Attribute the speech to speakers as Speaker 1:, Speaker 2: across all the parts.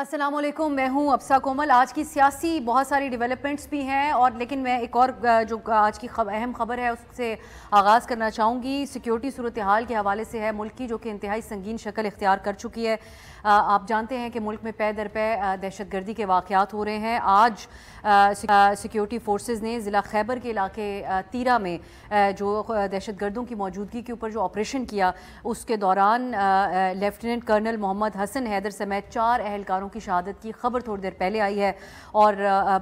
Speaker 1: السلام علیکم، میں ہوں ابسا کومل۔ آج کی سیاسی بہت ساری ڈیولپمنٹس بھی ہیں اور لیکن میں ایک اور جو آج کی اہم خبر ہے اس سے آغاز کرنا چاہوں گی۔ سیکیورٹی صورتحال کے حوالے سے ہے، ملک کی جو کہ انتہائی سنگین شکل اختیار کر چکی ہے۔ آپ جانتے ہیں کہ ملک میں پے در پے دہشت گردی کے واقعات ہو رہے ہیں۔ آج سیکیورٹی فورسز نے ضلع خیبر کے علاقے تیرا میں جو دہشت گردوں کی موجودگی کے اوپر جو آپریشن کیا، اس کے دوران لیفٹیننٹ کرنل محمد حسن حیدر سمیت 4 اہلکاروں کی شہادت کی خبر تھوڑی دیر پہلے آئی ہے اور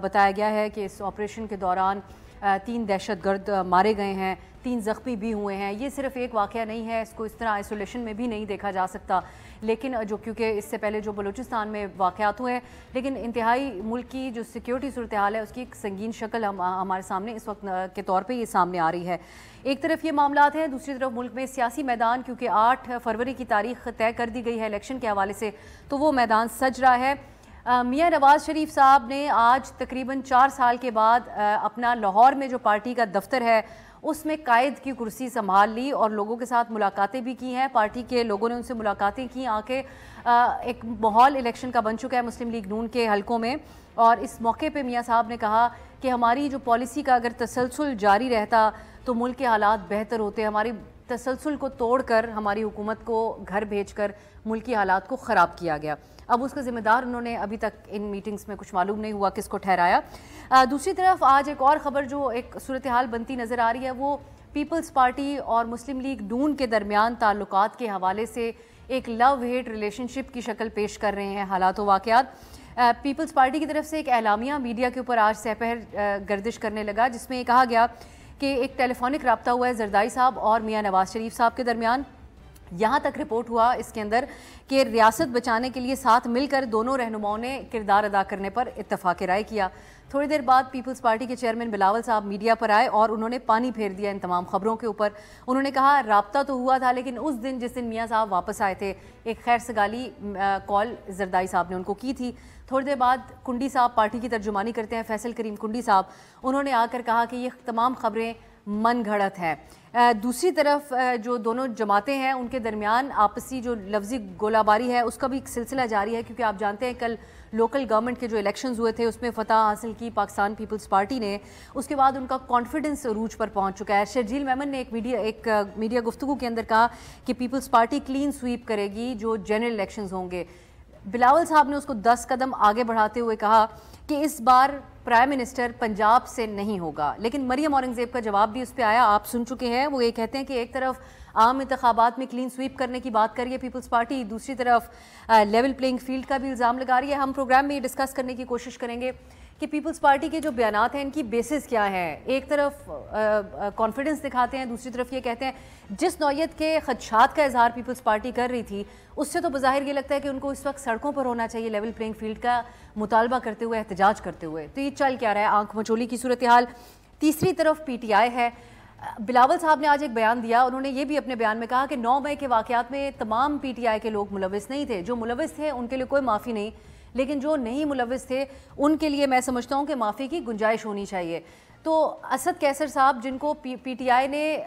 Speaker 1: بتایا گیا ہے کہ اس آپریشن کے دوران 3 دہشت گرد مارے گئے ہیں، 3 زخمی بھی ہوئے ہیں۔ یہ صرف ایک واقعہ نہیں ہے، اس کو اس طرح آئسولیشن میں بھی نہیں دیکھا جا سکتا، لیکن جو کیونکہ اس سے پہلے جو بلوچستان میں واقعات ہوئے ہیں، لیکن انتہائی ملک کی جو سیکیورٹی صورتحال ہے اس کی ایک سنگین شکل ہمارے سامنے اس وقت کے طور پہ یہ سامنے آ رہی ہے۔ ایک طرف یہ معاملات ہیں، دوسری طرف ملک میں سیاسی میدان، کیونکہ 8 فروری کی تاریخ طے کر دی گئی ہے الیکشن کے حوالے سے، تو وہ میدان سج رہا ہے۔ میاں نواز شریف صاحب نے آج تقریباً 4 سال کے بعد اپنا لاہور میں جو پارٹی کا دفتر ہے اس میں قائد کی کرسی سنبھال لی اور لوگوں کے ساتھ ملاقاتیں بھی کی ہیں۔ پارٹی کے لوگوں نے ان سے ملاقاتیں کی، آکے ایک ماحول الیکشن کا بن چکا ہے مسلم لیگ نون کے حلقوں میں، اور اس موقع پہ میاں صاحب نے کہا کہ ہماری جو پالیسی کا اگر تسلسل جاری رہتا تو ملک کے حالات بہتر ہوتے، ہماری تسلسل کو توڑ کر ہماری حکومت کو گھر بھیج کر ملکی حالات کو خراب کیا گیا۔ اب اس کا ذمہ دار انہوں نے ابھی تک ان میٹنگز میں کچھ معلوم نہیں ہوا کس کو ٹھہرایا۔ دوسری طرف آج ایک اور خبر جو ایک صورتحال بنتی نظر آ رہی ہے، وہ پیپلز پارٹی اور مسلم لیگ نون کے درمیان تعلقات کے حوالے سے ایک لو ہیٹ ریلیشن شپ کی شکل پیش کر رہے ہیں حالات و واقعات۔ پیپلز پارٹی کی طرف سے ایک اعلامیہ میڈیا کے اوپر آج سپہر گردش کرنے لگا، جس میں یہ کہا گیا کہ ایک ٹیلی فونک رابطہ ہوا ہے زردائی صاحب اور میاں نواز شریف صاحب کے درمیان۔ یہاں تک رپورٹ ہوا اس کے اندر کہ ریاست بچانے کے لیے ساتھ مل کر دونوں رہنماؤں نے کردار ادا کرنے پر اتفاق رائے کیا۔ تھوڑی دیر بعد پیپلز پارٹی کے چیئرمین بلاول صاحب میڈیا پر آئے اور انہوں نے پانی پھیر دیا ان تمام خبروں کے اوپر۔ انہوں نے کہا رابطہ تو ہوا تھا، لیکن اس دن جس دن میاں صاحب واپس آئے تھے ایک خیر سگالی کال زردائی صاحب نے ان کو کی تھی۔ تھوڑی دیر بعد کنڈی صاحب پارٹی کی ترجمانی کرتے ہیں، فیصل کریم کنڈی صاحب، انہوں نے آ کر کہا کہ یہ تمام خبریں من گھڑت ہیں۔ دوسری طرف جو دونوں جماعتیں ہیں ان کے درمیان آپسی جو لفظی گولہ باری ہے اس کا بھی ایک سلسلہ جاری ہے، کیونکہ آپ جانتے ہیں کل لوکل گورنمنٹ کے جو الیکشنز ہوئے تھے اس میں فتح حاصل کی پاکستان پیپلز پارٹی نے، اس کے بعد ان کا کانفیڈنس عروج پر پہنچ چکا ہے۔ شرجیل میمن نے ایک میڈیا گفتگو کے اندر کہا کہ پیپلز پارٹی کلین سویپ کرے گی جو جنرل الیکشنز ہوں گے۔ بلاول صاحب نے اس کو 10 قدم آگے بڑھاتے ہوئے کہا کہ اس بار پرائم منسٹر پنجاب سے نہیں ہوگا، لیکن مریم اورنگزیب کا جواب بھی اس پہ آیا، آپ سن چکے ہیں۔ وہ یہ کہتے ہیں کہ ایک طرف عام انتخابات میں کلین سویپ کرنے کی بات کر رہی ہے پیپلز پارٹی، دوسری طرف لیول پلینگ فیلڈ کا بھی الزام لگا رہی ہے۔ ہم پروگرام میں یہ ڈسکس کرنے کی کوشش کریں گے کہ پیپلز پارٹی کے جو بیانات ہیں ان کی بیسس کیا ہے۔ ایک طرف کانفیڈنس دکھاتے ہیں، دوسری طرف یہ کہتے ہیں جس نوعیت کے خدشات کا اظہار پیپلز پارٹی کر رہی تھی اس سے تو بظاہر یہ لگتا ہے کہ ان کو اس وقت سڑکوں پر ہونا چاہیے لیول پلینگ فیلڈ کا مطالبہ کرتے ہوئے، احتجاج کرتے ہوئے۔ تو یہ چل کیا رہا ہے، آنکھ مچولی کی صورتحال۔ تیسری طرف پی ٹی آئی ہے۔ بلاول صاحب نے آج ایک بیان دیا، انہوں نے یہ بھی اپنے بیان میں کہا کہ 9 مئی کے واقعات میں تمام پی ٹی آئی کے لوگ ملوث نہیں تھے، جو ملوث تھے ان کے لیے کوئی معافی نہیں، لیکن جو نہیں ملوث تھے ان کے لیے میں سمجھتا ہوں کہ معافی کی گنجائش ہونی چاہیے۔ تو اسد کیسر صاحب جن کو پی ٹی آئی نے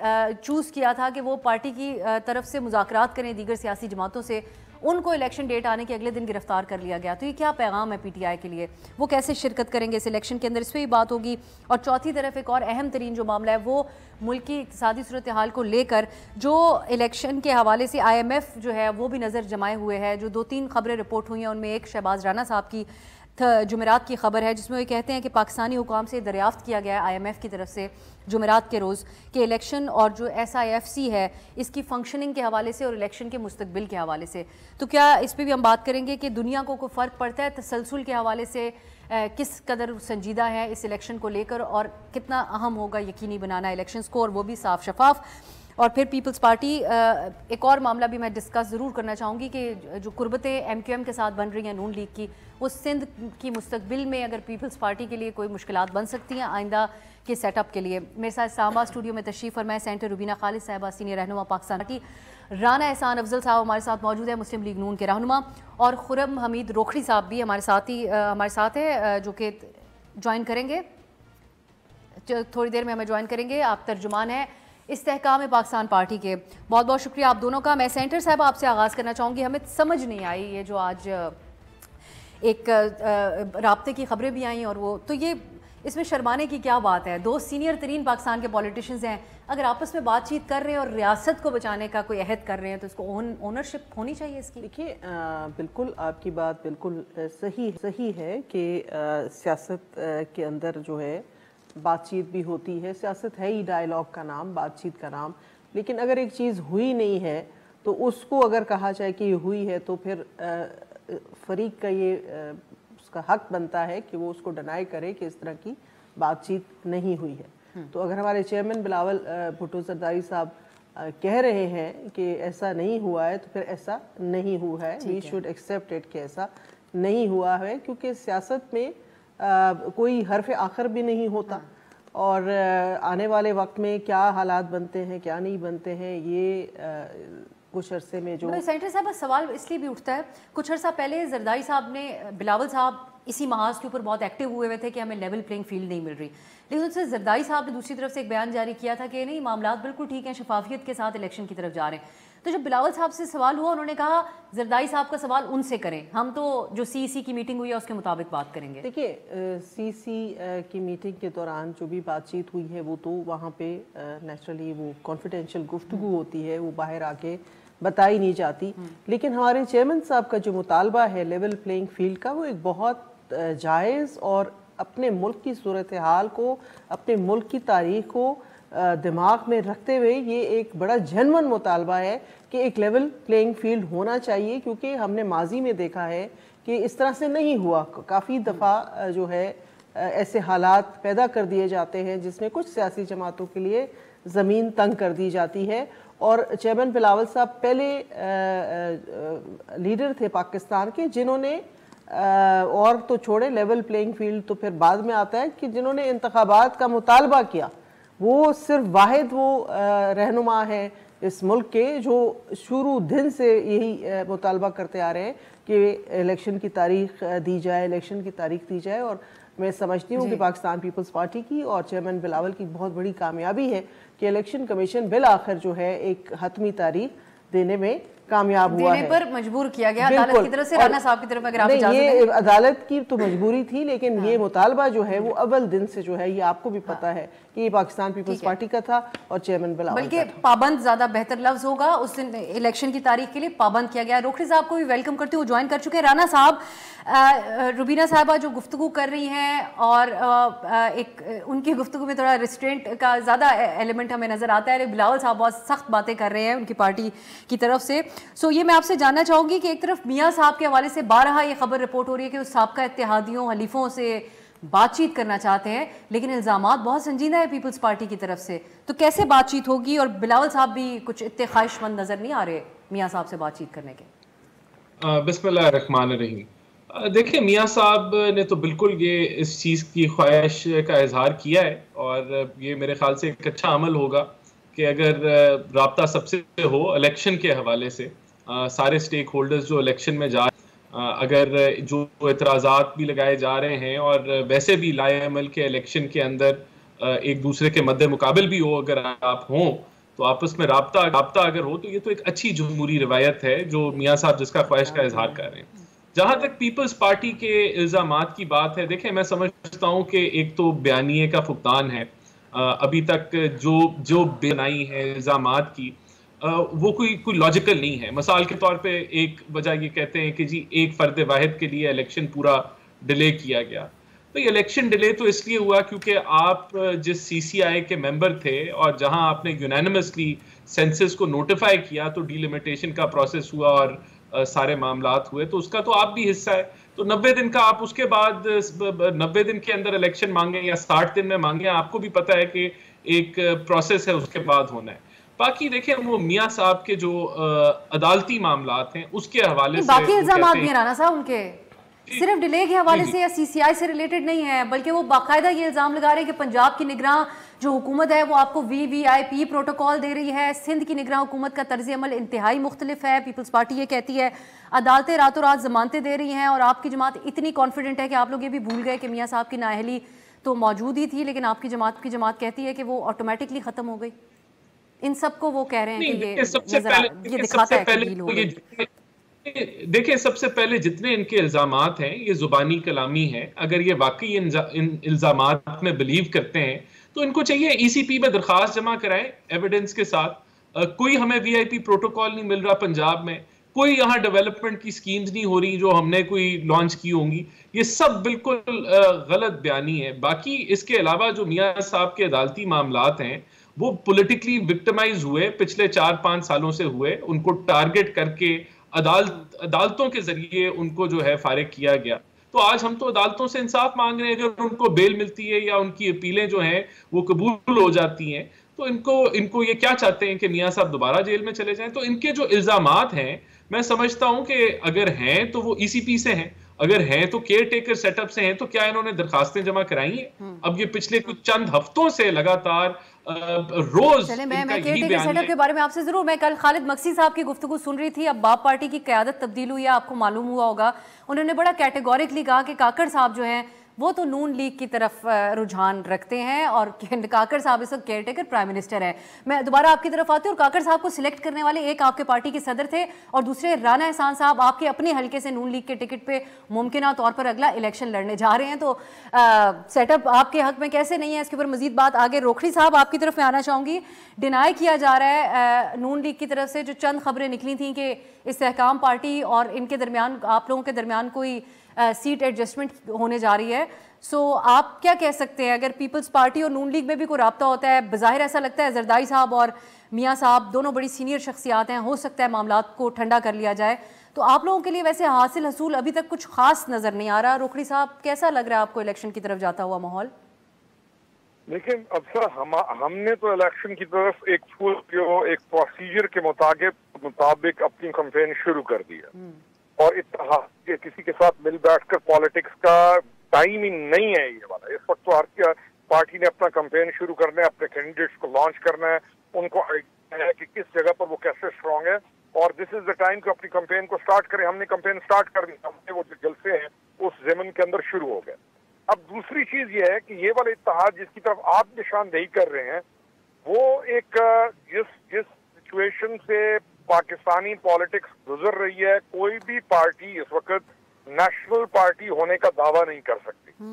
Speaker 1: چوز کیا تھا کہ وہ پارٹی کی طرف سے مذاکرات کریں دیگر سیاسی جماعتوں سے، ان کو الیکشن ڈیٹ آنے کے اگلے دن گرفتار کر لیا گیا۔ تو یہ کیا پیغام ہے پی ٹی آئی کے لیے، وہ کیسے شرکت کریں گے اس الیکشن کے اندر، اس پہ بھی بات ہوگی۔ اور چوتھی طرف ایک اور اہم ترین جو معاملہ ہے وہ ملک کی اقتصادی صورتحال کو لے کر جو الیکشن کے حوالے سے آئی ایم ایف جو ہے وہ بھی نظر جمائے ہوئے ہے۔ جو 2-3 خبریں رپورٹ ہوئی ہیں ان میں ایک شہباز رانا صاحب کی جمعرات کی خبر ہے، جس میں وہ کہتے ہیں کہ پاکستانی حکام سے دریافت کیا گیا ہے آئی ایم ایف کی طرف سے جمعرات کے روز کہ الیکشن اور جو ایس آئی ایف سی ہے اس کی فنکشننگ کے حوالے سے اور الیکشن کے مستقبل کے حوالے سے، تو کیا اس پہ بھی ہم بات کریں گے کہ دنیا کو کوئی فرق پڑتا ہے تسلسل کے حوالے سے، کس قدر سنجیدہ ہے اس الیکشن کو لے کر اور کتنا اہم ہوگا یقینی بنانا الیکشنز کو اور وہ بھی صاف شفاف۔ اور پھر پیپلز پارٹی ایک اور معاملہ بھی میں ڈسکس ضرور کرنا چاہوں گی کہ جو قربتیں ایم کیو ایم کے ساتھ بن رہی ہیں نون لیگ کی، وہ سندھ کی مستقبل میں اگر پیپلز پارٹی کے لیے کوئی مشکلات بن سکتی ہیں آئندہ کے سیٹ اپ کے لیے۔ میرے ساتھ اسلام آباد اسٹوڈیو میں تشریف فرمائے سینٹر روبینہ خالد صاحبہ، سینئر رہنما پاکستان پارٹی، رانا احسان افضل صاحب ہمارے ساتھ موجود ہے، مسلم لیگ نون کے رہنما، اور خرم حمید روکھڑی صاحب بھی ہمارے ساتھ ہے جو کہ جوائن کریں گے تھوڑی دیر میں، ہمیں جوائن کریں گے۔ آپ ترجمان ہیں استحکام پاکستان پارٹی کے۔ بہت بہت شکریہ آپ دونوں کا۔ میں سینٹر صاحب آپ سے آغاز کرنا چاہوں گی، ہمیں سمجھ نہیں آئی یہ جو آج ایک رابطے کی خبریں بھی آئیں اور وہ تو یہ اس میں شرمانے کی کیا بات ہے؟ دو سینئر ترین پاکستان کے پولیٹیشینز ہیں، اگر آپس میں بات چیت کر رہے ہیں اور ریاست کو بچانے کا کوئی عہد کر رہے ہیں تو اس کو اونرشپ ہونی چاہیے اس کی۔
Speaker 2: دیکھیے بالکل آپ کی بات بالکل صحیح ہے کہ سیاست کے اندر جو ہے بات چیت بھی ہوتی ہے، سیاست ہے ہی ڈائیلاگ کا نام، بات چیت کا نام، لیکن اگر ایک چیز ہوئی نہیں ہے تو اس کو اگر کہا جائے کہ یہ ہوئی ہے تو پھر فریق کا یہ اس کا حق بنتا ہے کہ وہ اس کو ڈینائی کرے کہ اس طرح کی بات چیت نہیں ہوئی ہے۔ تو اگر ہمارے چیئرمین بلاول بھٹو زرداری صاحب کہہ رہے ہیں کہ ایسا نہیں ہوا ہے تو پھر ایسا نہیں ہوا ہے، وی شوڈ ایکسیپٹ اٹ کہ ایسا نہیں ہوا ہے، کیونکہ سیاست میں کوئی حرف آخر بھی نہیں ہوتا، اور آنے والے وقت میں کیا حالات بنتے ہیں کیا نہیں بنتے ہیں یہ کچھ عرصے میں جو
Speaker 1: سینیٹر صاحب سوال اس لیے بھی اٹھتا ہے، کچھ عرصہ پہلے زرداری صاحب نے بلاول صاحب اسی محاذ کے اوپر بہت ایکٹیو ہوئے تھے کہ ہمیں لیول پلینگ فیلڈ نہیں مل رہی، لیکن اس سے زرداری صاحب نے دوسری طرف سے ایک بیان جاری کیا تھا کہ نہیں معاملات بالکل ٹھیک ہیں، شفافیت کے ساتھ الیکشن کی طرف جا رہے ہیں۔ تو جب بلاول صاحب سے سوال ہوا انہوں نے کہا زرداری صاحب کا سوال ان سے کریں، ہم تو جو سی سی کی میٹنگ ہوئی ہے اس کے مطابق بات کریں گے۔
Speaker 2: دیکھیے سی سی کی میٹنگ کے دوران جو بھی بات چیت ہوئی ہے وہ تو وہاں پہ نیچرلی وہ کانفیڈینشیل گفتگو ہوتی ہے، وہ باہر آ کے بتائی نہیں جاتی، لیکن ہمارے چیئرمین صاحب کا جو مطالبہ ہے لیول پلینگ فیلڈ کا وہ ایک بہت جائز اور اپنے ملک کی صورتحال کو، اپنے ملک کی تاریخ کو دماغ میں رکھتے ہوئے یہ ایک بڑا جنون مطالبہ ہے کہ ایک لیول پلینگ فیلڈ ہونا چاہیے، کیونکہ ہم نے ماضی میں دیکھا ہے کہ اس طرح سے نہیں ہوا، کافی دفعہ جو ہے ایسے حالات پیدا کر دیے جاتے ہیں جس میں کچھ سیاسی جماعتوں کے لیے زمین تنگ کر دی جاتی ہے، اور چیئرمین بلاول صاحب پہلے لیڈر تھے پاکستان کے جنہوں نے اور تو چھوڑے لیول پلینگ فیلڈ تو پھر بعد میں آتا ہے کہ جنہوں نے انتخابات کا مطالبہ کیا، وہ صرف واحد وہ رہنما ہے اس ملک کے جو شروع دن سے یہی مطالبہ کرتے آ رہے ہیں کہ الیکشن کی تاریخ دی جائے، الیکشن کی تاریخ دی جائے، اور میں سمجھتی ہوں کہ پاکستان پیپلز پارٹی کی اور چیئرمین بلاول کی بہت بڑی کامیابی ہے کہ الیکشن کمیشن بالآخر جو ہے ایک حتمی تاریخ دینے میں کامیاب ہوا ہے،
Speaker 1: دینے پر مجبور کیا گیا عدالت کی طرف سے۔ رانا صاحب کی طرف اگر آپ اجازت
Speaker 2: دیں، یہ عدالت کی تو مجبوری تھی، لیکن یہ مطالبہ جو ہے وہ اول دن سے جو ہے یہ آپ کو بھی پتہ ہے کہ یہ پاکستان پیپلز پارٹی کا تھا اور چیئرمین بلاول کا تھا۔
Speaker 1: بلکہ پابند زیادہ بہتر لفظ ہوگا، اس دن الیکشن کی تاریخ کے لیے پابند کیا گیا۔ روکھڑی صاحب کو بھی ویلکم کرتی ہوں، جوائن کر چکے ہیں۔ رانا صاحب، روبینہ صاحبہ جو گفتگو کر رہی ہیں اور ایک ان کی گفتگو میں تھوڑا ریسٹرینٹ کا زیادہ ایلیمنٹ ہمیں نظر آتا ہے، بلاول صاحب بہت سخت باتیں کر رہے ہیں ان کی پارٹی کی طرف سے۔ سو یہ میں آپ سے جاننا چاہوں گی کہ ایک طرف میاں صاحب کے حوالے سے بارہا یہ خبر رپورٹ ہو رہی ہے کہ وہ سابقہ اتحادیوں حلیفوں سے بات چیت کرنا چاہتے ہیں، لیکن الزامات بہت سنجیدہ ہے پیپلز پارٹی کی طرف سے، تو کیسے بات چیت ہوگی؟ اور بلاول صاحب بھی کچھ اتنے خواہش مند نظر نہیں آ رہے میاں صاحب سے بات چیت کرنے کے۔
Speaker 3: بسم اللہ الرحمن الرحیم۔ دیکھیں میاں صاحب نے تو بالکل یہ اس چیز کی خواہش کا اظہار کیا ہے، اور یہ میرے خیال سے ایک اچھا عمل ہوگا کہ اگر رابطہ سب سے ہو الیکشن کے حوالے سے، سارے سٹیک ہولڈرز جو الیکشن میں جا اگر جو اعتراضات بھی لگائے جا رہے ہیں اور ویسے بھی لائے عمل کے الیکشن کے اندر ایک دوسرے کے مد مقابل بھی ہو، اگر آپ ہوں تو آپس میں رابطہ اگر ہو تو یہ تو ایک اچھی جمہوری روایت ہے جو میاں صاحب جس کا خواہش کا اظہار کر رہے ہیں۔ جہاں تک پیپلز پارٹی کے الزامات کی بات ہے، دیکھیں میں سمجھتا ہوں کہ ایک تو بیانیے کا فقدان ہے، ابھی تک جو بنائی ہے الزامات کی وہ کوئی لاجیکل نہیں ہے۔ مثال کے طور پہ ایک وجہ یہ کہتے ہیں کہ جی ایک فرد واحد کے لیے الیکشن پورا ڈیلے کیا گیا، تو یہ الیکشن ڈیلے تو اس لیے ہوا کیونکہ آپ جس سی سی آئی کے ممبر تھے اور جہاں آپ نے یونینمسلی سینسس کو نوٹیفائی کیا تو ڈیلیمیٹیشن کا پروسیس ہوا اور سارے معاملات ہوئے، تو اس کا تو آپ بھی حصہ ہے، تو 90 دن کا آپ اس کے بعد 90 دن کے اندر الیکشن مانگیں یا 60 دن میں مانگیں، آپ کو بھی پتہ ہے کہ ایک پروسیس ہے اس کے بعد ہونا ہے۔ باقی دیکھیں وہ میاں صاحب کے جو عدالتی معاملات ہیں اس کے حوالے سے
Speaker 1: باقی الزامات بھی ہیں رانا صاحب ان کے صرف ڈیلے کے حوالے سے یا سی سی آئی سے ریلیٹڈ نہیں ہے، بلکہ وہ باقاعدہ یہ الزام لگا رہے ہیں کہ پنجاب کی نگراں جو حکومت ہے وہ آپ کو وی وی آئی پی پروٹوکول دے رہی ہے، سندھ کی نگراں حکومت کا طرز عمل انتہائی مختلف ہے، پیپلز پارٹی یہ کہتی ہے عدالتیں راتوں رات ضمانتیں دے رہی ہیں، اور آپ کی جماعت اتنی کانفیڈنٹ ہے کہ آپ لوگ یہ بھی بھول گئے کہ میاں صاحب کی نااہلی تو موجود ہی تھی لیکن آپ کی جماعت کہتی ہے کہ وہ آٹومیٹکلی ختم ہو گئی۔ ان سب کو وہ کہہ رہے ہیں کہ یہ دکھاتا ہے کہ ڈیل ہو گئی۔
Speaker 3: دیکھیں سب سے پہلے جتنے ان کے الزامات ہیں یہ زبانی کلامی ہے. اگر یہ واقعی ان الزامات میں بلیو کرتے ہیں تو ان کو چاہیے ای سی پی میں درخواست جمع کرائیں ایویڈنس کے ساتھ. کوئی ہمیں وی آئی پی پروٹوکول نہیں مل رہا پنجاب میں, کوئی یہاں ڈیولپمنٹ کی سکیمز نہیں ہو رہی جو ہم نے کوئی لانچ کی ہوں گی. یہ سب بالکل غلط بیانی ہے. باقی اس کے علاوہ جو میاں صاحب کے عدالتی معاملات ہیں وہ پولیٹیکلی وکٹمائز ہوئے, پچھلے 4-5 سالوں سے ہوئے. ان کو ٹارگٹ کر کے عدالتوں کے ذریعے ان کو جو ہے فارغ کیا گیا. تو آج ہم تو عدالتوں سے انصاف مانگ رہے ہیں. اگر ان کو بیل ملتی ہے یا ان کی اپیلیں جو ہیں وہ قبول ہو جاتی ہیں تو ان کو یہ کیا چاہتے ہیں کہ میاں صاحب دوبارہ جیل میں چلے جائیں. تو ان کے جو الزامات ہیں میں سمجھتا ہوں کہ اگر ہیں تو وہ ای سی پی سے ہیں, اگر ہیں تو کیئر ٹیکر سیٹ اپ سے ہیں. تو کیا انہوں نے درخواستیں جمع کرائی ہیں؟ اب یہ پچھلے کچھ چند ہفتوں سے لگاتار روز
Speaker 1: چلیں میں کیئر ٹیکر سیٹ اپ کے بارے میں آپ سے ضرور, میں کل خالد مکسی صاحب کی گفتگو سن رہی تھی. اب باپ پارٹی کی قیادت تبدیل ہوئی ہے, آپ کو معلوم ہوا ہوگا. انہوں نے بڑا کیٹیگورکلی کہا کہ کاکڑ صاحب جو ہیں وہ تو نون لیگ کی طرف رجحان رکھتے ہیں اور کاکڑ صاحب اس وقت کیئر ٹیکر پرائم منسٹر ہیں. میں دوبارہ آپ کی طرف آتی ہوں. اور کاکڑ صاحب کو سلیکٹ کرنے والے ایک آپ کے پارٹی کے صدر تھے اور دوسرے رانا احسان صاحب آپ کے اپنے حلقے سے نون لیگ کے ٹکٹ پہ ممکنہ طور پر اگلا الیکشن لڑنے جا رہے ہیں. تو سیٹ اپ آپ کے حق میں کیسے نہیں ہے, اس کے اوپر مزید بات آگے. روکھڑی صاحب آپ کی طرف میں آنا چاہوں گی. ڈینائی کیا جا رہا ہے نون لیگ کی طرف سے, جو چند خبریں نکلی تھیں کہ استحکام پارٹی اور ان کے درمیان, آپ لوگوں کے درمیان کوئی سیٹ ایڈجسٹمنٹ ہونے جا رہی ہے. سو آپ کیا کہہ سکتے ہیں, اگر پیپلز پارٹی اور نون لیگ میں بھی کوئی رابطہ ہوتا ہے, بظاہر ایسا لگتا ہے زرداری صاحب اور میاں صاحب دونوں بڑی سینئر شخصیات ہیں, ہو سکتا ہے معاملات کو ٹھنڈا کر لیا جائے, تو آپ لوگوں کے لیے ویسے حاصل حصول ابھی تک کچھ خاص نظر نہیں آ رہا. روکھڑی صاحب کیسا لگ رہا ہے آپ کو الیکشن کی طرف جاتا ہوا ماحول؟
Speaker 4: لیکن افسر ہم نے تو الیکشن کی طرف ایک پروسیجر کے مطابق اپنی کمپین شروع کر دیا, اور اتحاد کے کسی کے ساتھ مل بیٹھ کر پالیٹکس کا ٹائم ہی نہیں ہے یہ والا. اس وقت تو ہر پارٹی نے اپنا کمپین شروع کرنا ہے, اپنے کینڈیڈیٹس کو لانچ کرنا ہے, ان کو آئیڈیا ہے کہ کس جگہ پر وہ کیسے اسٹرانگ ہے, اور دس از دا ٹائم کہ اپنی کمپین کو سٹارٹ کریں. ہم نے کمپین سٹارٹ کر دی, ہم نے وہ جو جلسے ہیں اس ضمن کے اندر شروع ہو گئے. اب دوسری چیز یہ ہے کہ یہ والا اتحاد جس کی طرف آپ نشاندہی کر رہے ہیں وہ ایک جس سچویشن سے پاکستانی پالیٹکس گزر رہی ہے, کوئی بھی پارٹی اس وقت نیشنل پارٹی ہونے کا دعویٰ نہیں کر سکتی,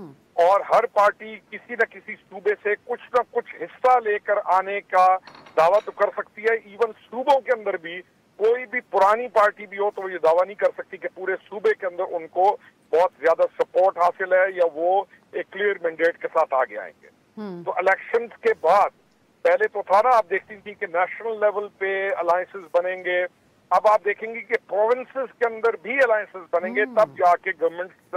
Speaker 4: اور ہر پارٹی کسی نہ کسی صوبے سے کچھ نہ کچھ حصہ لے کر آنے کا دعویٰ تو کر سکتی ہے. ایون صوبوں کے اندر بھی کوئی بھی پرانی پارٹی بھی ہو تو وہ یہ دعویٰ نہیں کر سکتی کہ پورے صوبے کے اندر ان کو بہت زیادہ سپورٹ حاصل ہے یا وہ ایک کلیئر مینڈیٹ کے ساتھ آگے آئیں گے. تو الیکشنز کے بعد پہلے تو تھا نا, آپ دیکھتی تھی کہ نیشنل لیول پہ الائنسز بنیں گے, اب آپ دیکھیں گی کہ پروونسز کے اندر بھی الائنسز بنیں گے, تب جا کے گورنمنٹس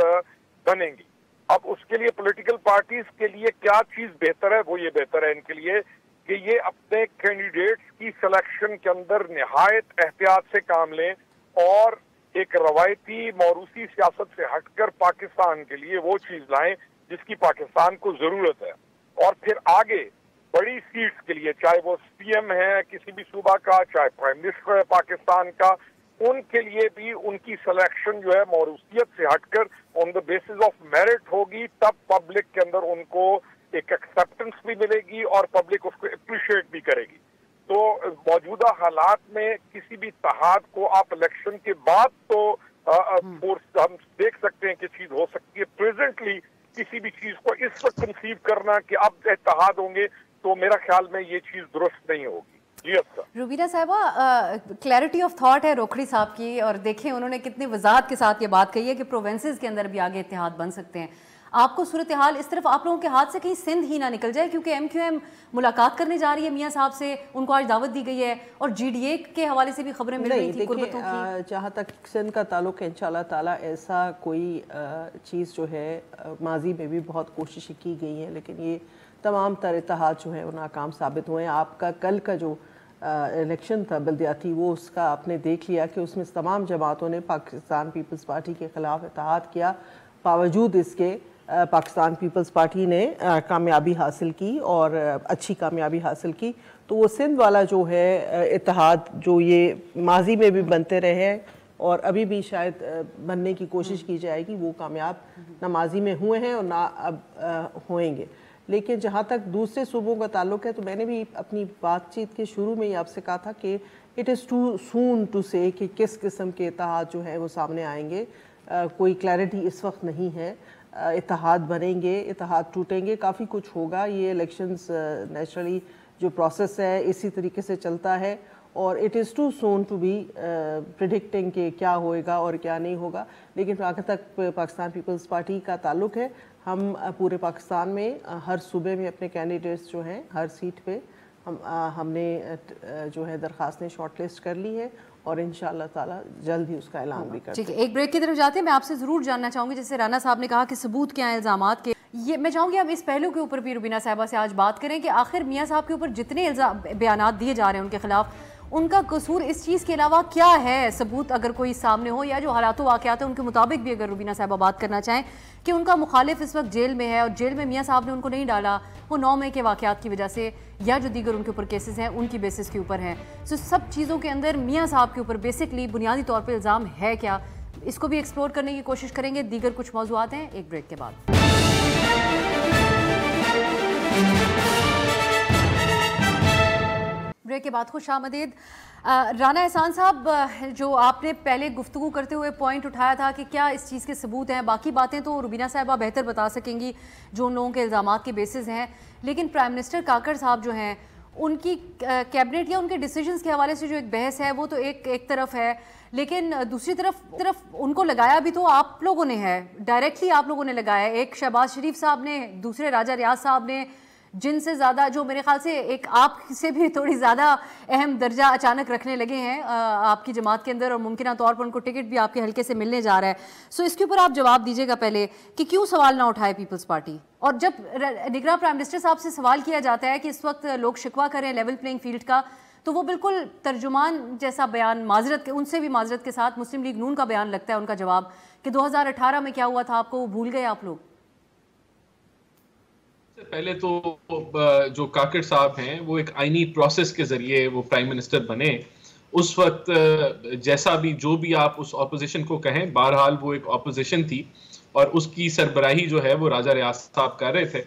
Speaker 4: بنیں گی. اب اس کے لیے پولیٹیکل پارٹیز کے لیے کیا چیز بہتر ہے, وہ یہ بہتر ہے ان کے لیے کہ یہ اپنے کینڈیڈیٹس کی سلیکشن کے اندر نہایت احتیاط سے کام لیں, اور ایک روایتی موروثی سیاست سے ہٹ کر پاکستان کے لیے وہ چیز لائیں جس کی پاکستان کو ضرورت ہے. اور پھر آگے بڑی سیٹس کے لیے, چاہے وہ سی ایم ہے کسی بھی صوبہ کا, چاہے پرائم منسٹر ہے پاکستان کا, ان کے لیے بھی ان کی سلیکشن جو ہے موروثیت سے ہٹ کر آن دا بیسس آف میرٹ ہوگی. تب پبلک کے اندر ان کو ایک ایکسیپٹنس بھی ملے گی اور پبلک اس کو اپریشیٹ بھی کرے گی. تو موجودہ حالات میں کسی بھی اتحاد کو آپ الیکشن کے بعد تو ہم دیکھ سکتے ہیں کہ چیز ہو سکتی ہے. پریزنٹلی کسی بھی چیز کو اس وقت کنسیو کرنا کہ اب اتحاد ہوں گے تو میرا خیال میں یہ چیز درست نہیں ہوگی. جی اچھا
Speaker 1: روبینہ صاحبہ, کلیئرٹی آف تھاٹ ہے روکھڑی صاحب کی, اور دیکھیں انہوں نے کتنی وضاحت کے ساتھ یہ بات کہی ہے کہ پروونسز کے اندر بھی آگے اتحاد بن سکتے ہیں. آپ کو صورتحال اس طرف آپ لوگوں کے ہاتھ سے کہیں سندھ ہی نہ نکل جائے, کیونکہ ایم کیو ایم ملاقات کرنے جا رہی ہے میاں صاحب سے, ان کو آج دعوت دی گئی ہے, اور جی ڈی اے کے حوالے سے بھی خبریں مل رہی تھیں قربتوں کی.
Speaker 2: جہاں تک سندھ کا تعلق ہے انشاءاللہ تعالیٰ ایسا کوئی چیز جو ہے ماضی میں بھی بہت کوششیں کی گئی ہیں, لیکن یہ تمام تر اتحاد جو ہے وہ ناکام ثابت ہوئے ہیں. آپ کا کل کا جو الیکشن تھا بلدیاتی, وہ اس کا آپ نے دیکھ لیا کہ اس میں تمام جماعتوں نے پاکستان پیپلز پارٹی کے خلاف اتحاد کیا. باوجود اس کے پاکستان پیپلز پارٹی نے کامیابی حاصل کی, اور اچھی کامیابی حاصل کی. تو وہ سندھ والا جو ہے اتحاد جو یہ ماضی میں بھی بنتے رہے ہیں اور ابھی بھی شاید بننے کی کوشش کی جائے گی, وہ کامیاب نہ ماضی میں ہوئے ہیں اور نہ اب ہوئیں گے. لیکن جہاں تک دوسرے صوبوں کا تعلق ہے تو میں نے بھی اپنی بات چیت کے شروع میں ہی آپ سے کہا تھا کہ it is too soon to say کہ کس قسم کے اتحاد جو ہے وہ سامنے آئیں گے. کوئی کلیئرٹی اس وقت نہیں ہے. اتحاد بنیں گے, اتحاد ٹوٹیں گے, کافی کچھ ہوگا. یہ الیکشنز نیچرلی جو پروسیس ہے اسی طریقے سے چلتا ہے, اور it is too soon to be predicting کہ کیا ہوئے گا اور کیا نہیں ہوگا. لیکن جہاں تک پاکستان پیپلز پارٹی کا تعلق ہے, ہم پورے پاکستان میں ہر صوبے میں اپنے کینڈیڈیٹس جو ہیں ہر سیٹ پہ ہم نے جو ہے درخواستیں شارٹ لسٹ کر لی ہے, اور انشاءاللہ تعالی جلد ہی اس کا اعلان بھی کرتے ہیں.
Speaker 1: ٹھیک ہے, ایک بریک کی طرف جاتے ہیں. میں آپ سے ضرور جاننا چاہوں گی, جیسے رانا صاحب نے کہا کہ ثبوت کیا ہیں الزامات کے, یہ میں چاہوں گی اب اس پہلو کے اوپر بھی روبینہ صاحبہ سے آج بات کریں کہ آخر میاں صاحب کے اوپر جتنے بیانات دیے جا رہے ہیں ان کے خلاف, ان کا قصور اس چیز کے علاوہ کیا ہے؟ ثبوت اگر کوئی سامنے ہو, یا جو حالات و واقعات ہیں ان کے مطابق بھی اگر روبینہ صاحبہ بات کرنا چاہیں کہ ان کا مخالف اس وقت جیل میں ہے, اور جیل میں میاں صاحب نے ان کو نہیں ڈالا, وہ 9 مئی کے واقعات کی وجہ سے, یا جو دیگر ان کے اوپر کیسز ہیں ان کی بیسس کے اوپر ہیں. سب چیزوں کے اندر میاں صاحب کے اوپر بیسکلی بنیادی طور پہ الزام ہے کیا, اس کو بھی ایکسپلور کرنے کی کوشش کریں گے. دیگر کچھ موضوعات ہیں ایک بریک کے بعد. بریک کے بعد خوش آمدید. رانا احسان صاحب, جو آپ نے پہلے گفتگو کرتے ہوئے پوائنٹ اٹھایا تھا کہ کیا اس چیز کے ثبوت ہیں, باقی باتیں تو روبینہ صاحبہ بہتر بتا سکیں گی جو ان لوگوں کے الزامات کے بیسز ہیں, لیکن پرائم منسٹر کاکڑ صاحب جو ہیں ان کی کیبنٹ یا ان کے ڈیسیجنز کے حوالے سے جو ایک بحث ہے وہ تو ایک طرف ہے, لیکن دوسری طرف ان کو لگایا بھی تو آپ لوگوں نے ہے, ڈائریکٹلی آپ لوگوں نے لگایا. ایک شہباز شریف صاحب نے, دوسرے راجہ ریاض صاحب نے, جن سے زیادہ, جو میرے خیال سے ایک آپ سے بھی تھوڑی زیادہ اہم درجہ اچانک رکھنے لگے ہیں آپ کی جماعت کے اندر, اور ممکنہ طور پر ان کو ٹکٹ بھی آپ کے حلقے سے ملنے جا رہا ہے. سو اس کے اوپر آپ جواب دیجیے گا پہلے کہ کیوں سوال نہ اٹھائے پیپلز پارٹی, اور جب نگراں پرائم منسٹر صاحب سے سوال کیا جاتا ہے کہ اس وقت لوگ شکوہ کریں لیول پلینگ فیلڈ کا, تو وہ بالکل ترجمان جیسا بیان, معذرت ان سے بھی معذرت کے ساتھ مسلم لیگ نون کا بیان لگتا ہے ان کا جواب, کہ 2018 میں کیا ہوا تھا آپ کو وہ بھول گئے آپ لوگ.
Speaker 3: پہلے تو جو کاکڑ صاحب ہیں وہ ایک آئینی پروسیس کے ذریعے وہ پرائم منسٹر بنے. اس وقت جیسا بھی جو بھی آپ اس اپوزیشن کو کہیں, بہرحال وہ ایک اپوزیشن تھی, اور اس کی سربراہی جو ہے وہ راجہ ریاض صاحب کر رہے تھے,